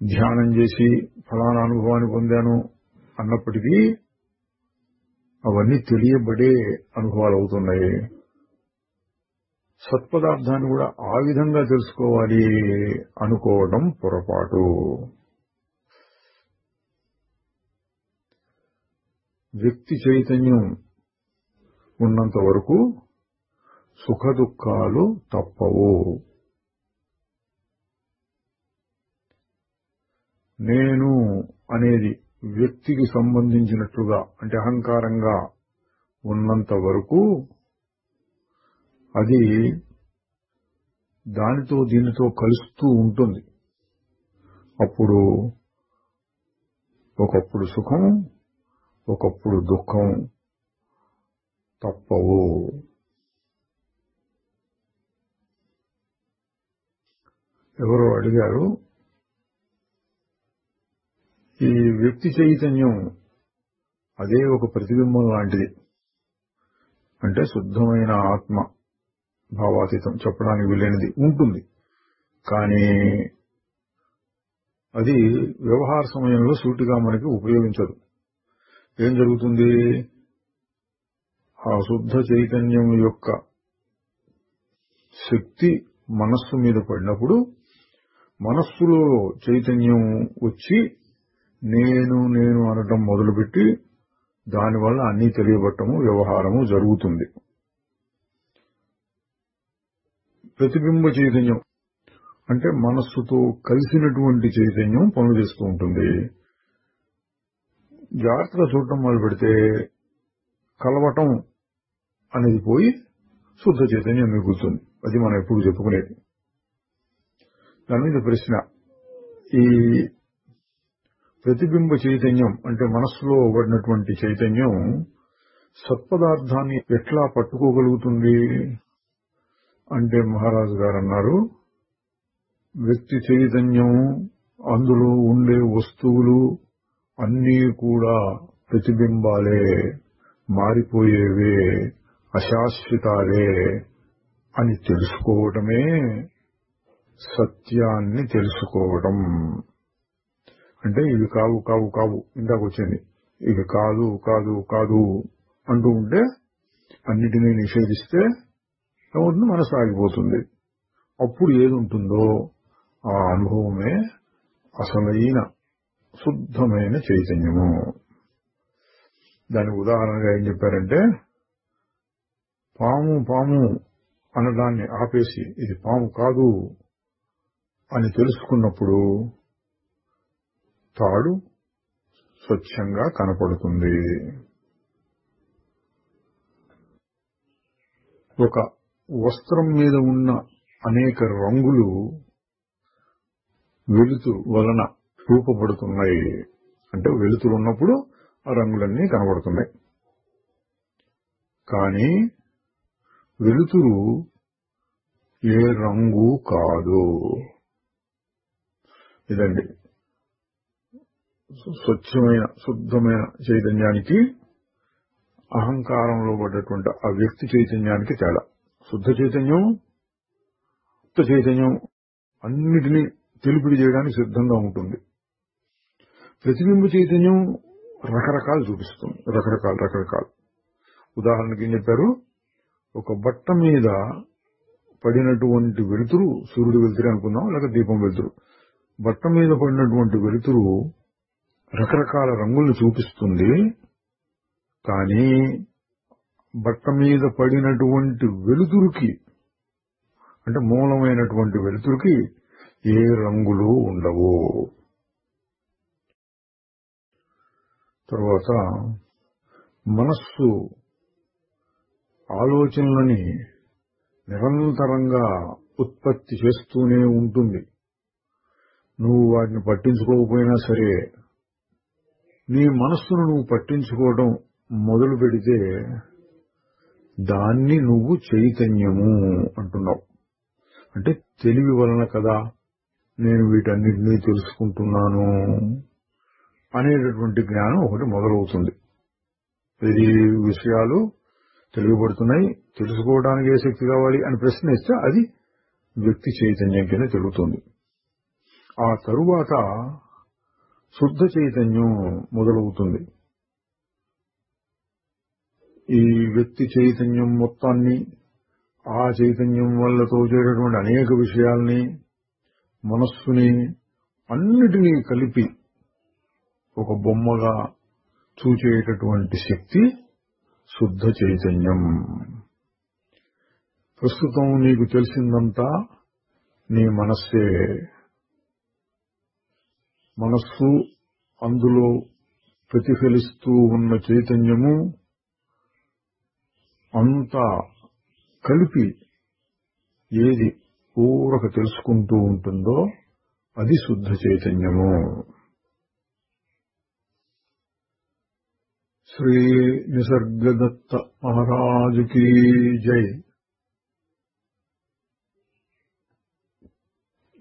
ధ్యానం చేసి ఫలానా అనుభవాన్ని పొందాను అన్నప్పటికీ అవన్నీ తెలియబడే అనుభవాలు అవుతున్నాయి. సత్పదార్థాన్ని కూడా ఆ విధంగా తెలుసుకోవాలి అనుకోవడం పొరపాటు. వ్యక్తి చైతన్యం ఉన్నంత వరకు సుఖ దుఃఖాలు తప్పవు. నేను అనేది వ్యక్తికి సంబంధించినట్లుగా అంటే అహంకారంగా ఉన్నంత వరకు అది దానితో దీనితో కలుస్తూ ఉంటుంది. అప్పుడు ఒకప్పుడు సుఖం, ఒకప్పుడు దుఃఖం తప్పవు. ఎవరో అడిగారు, ఈ వ్యక్తి చైతన్యం అదే ఒక ప్రతిబింబం లాంటిది, అంటే శుద్ధమైన ఆత్మ భావాతీతం చెప్పడానికి వీలైనది ఉంటుంది. కానీ అది వ్యవహార సమయంలో సూటిగా మనకి ఉపయోగించదు. ఏం జరుగుతుంది? ఆ శుద్ధ చైతన్యం యొక్క శక్తి మనస్సు మీద పడినప్పుడు మనస్సులో చైతన్యం వచ్చి నేను నేను అనటం మొదలుపెట్టి దానివల్ల అన్నీ తెలియబట్టము, వ్యవహారము జరుగుతుంది. ప్రతిబింబ చైతన్యం అంటే మనస్సుతో కలిసినటువంటి చైతన్యం పనులు చేస్తూ ఉంటుంది. జాగ్రత్తగా చూడటం మొదలు పెడితే కలవటం అనేది పోయి శుద్ధ చైతన్యం మిగులుతుంది. అది మనం ఎప్పుడు చెప్పుకునేది. దాని మీద ప్రశ్న. ఈ ప్రతిబింబ చైతన్యం అంటే మనస్సులో పడినటువంటి చైతన్యం సత్పదార్థాన్ని ఎట్లా పట్టుకోగలుగుతుంది అంటే మహారాజు గారు అన్నారు, వ్యక్తి చైతన్యం, అందులో ఉండే వస్తువులు అన్నీ కూడా ప్రతిబింబాలే, మారిపోయేవే, అశాశ్వతాలే అని తెలుసుకోవటమే సత్యాన్ని తెలుసుకోవడం. అంటే ఇవి కావు కావు కావు, ఇందాక వచ్చింది, ఇవి కాదు కాదు కాదు అంటూ ఉంటే అన్నిటినీ నిషేధిస్తే ఏమవుతుంది, మనసు ఆగిపోతుంది. అప్పుడు ఏది ఉంటుందో ఆ అనుభవమే అసలైన శుద్ధమైన చైతన్యము. దానికి ఉదాహరణగా ఏం చెప్పారంటే, పాము పాము అనడాన్ని ఆపేసి ఇది పాము కాదు అని తెలుసుకున్నప్పుడు తాడు స్వచ్ఛంగా కనపడుతుంది. ఒక వస్త్రం మీద ఉన్న అనేక రంగులు వెలుతురు వలన రూపపడుతున్నాయి. అంటే వెలుతురు ఉన్నప్పుడు ఆ రంగులన్నీ కనబడుతున్నాయి. కానీ వెలుతురు ఏ రంగు కాదు. ఇదండి స్వచ్ఛమైన శుద్ధమైన చైతన్యానికి అహంకారంలో పడ్డటువంటి ఆ వ్యక్తి చైతన్యానికి తేడా. శుద్ధ చైతన్యం, శుద్ధ చైతన్యం అన్నిటినీ తెలుపిడి చేయడానికి సిద్ధంగా ఉంటుంది. ప్రతిబింబ చైతన్యం రకరకాలు చూపిస్తుంది, రకరకాలు. ఉదాహరణకి ఏం చెప్పారు, ఒక బట్ట మీద పడినటువంటి వెలుతురు, సూర్యుడు వెలుతురు అనుకుందాం, లేక దీపం వెలుతురు, బట్ట మీద పడినటువంటి వెలుతురు రకరకాల రంగులను చూపిస్తుంది. కానీ బట్ట మీద పడినటువంటి వెలుతురుకి, అంటే మూలమైనటువంటి వెలుతురుకి ఏ రంగులు ఉండవు. తర్వాత మనస్సు ఆలోచనలని నిరంతరంగా ఉత్పత్తి చేస్తూనే ఉంటుంది. నువ్వు వాటిని పట్టించుకోకపోయినా సరే, నీ మనస్సును నువ్వు పట్టించుకోవడం మొదలు పెడితే దాన్ని నువ్వు చైతన్యము అంటున్నావు. అంటే తెలివి వలన కదా నేను వీటన్నిటినీ తెలుసుకుంటున్నాను అనేటటువంటి జ్ఞానం ఒకటి మొదలవుతుంది. ఈ విషయాలు తెలియబడుతున్నాయి, తెలుసుకోవడానికి ఏ శక్తి కావాలి అని ప్రశ్న ఇస్తే అది వ్యక్తి చైతన్యం కింద తెలుగుతుంది. ఆ తరువాత శుద్ధ చైతన్యం మొదలవుతుంది. ఈ వ్యక్తి చైతన్యం మొత్తాన్ని, ఆ చైతన్యం వల్ల తోచేటటువంటి అనేక విషయాల్ని, మనస్సుని అన్నిటినీ కలిపి ఒక బొమ్మగా చూచేటటువంటి శక్తి శుద్ధ చైతన్యం. ప్రస్తుతం నీకు తెలిసిందంతా నీ మనస్సే. మనస్సు, అందులో ప్రతిఫలిస్తూ ఉన్న చైతన్యము అంతా కలిపి ఏది ఊరక తెలుసుకుంటూ ఉంటుందో అది శుద్ధ చైతన్యము. శ్రీ నిసర్గదత్త మహారాజుకి జై.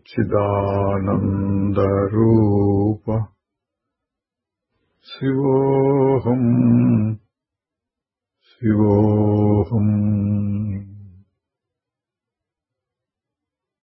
చిదానంద రూప శివోహం శివోహం.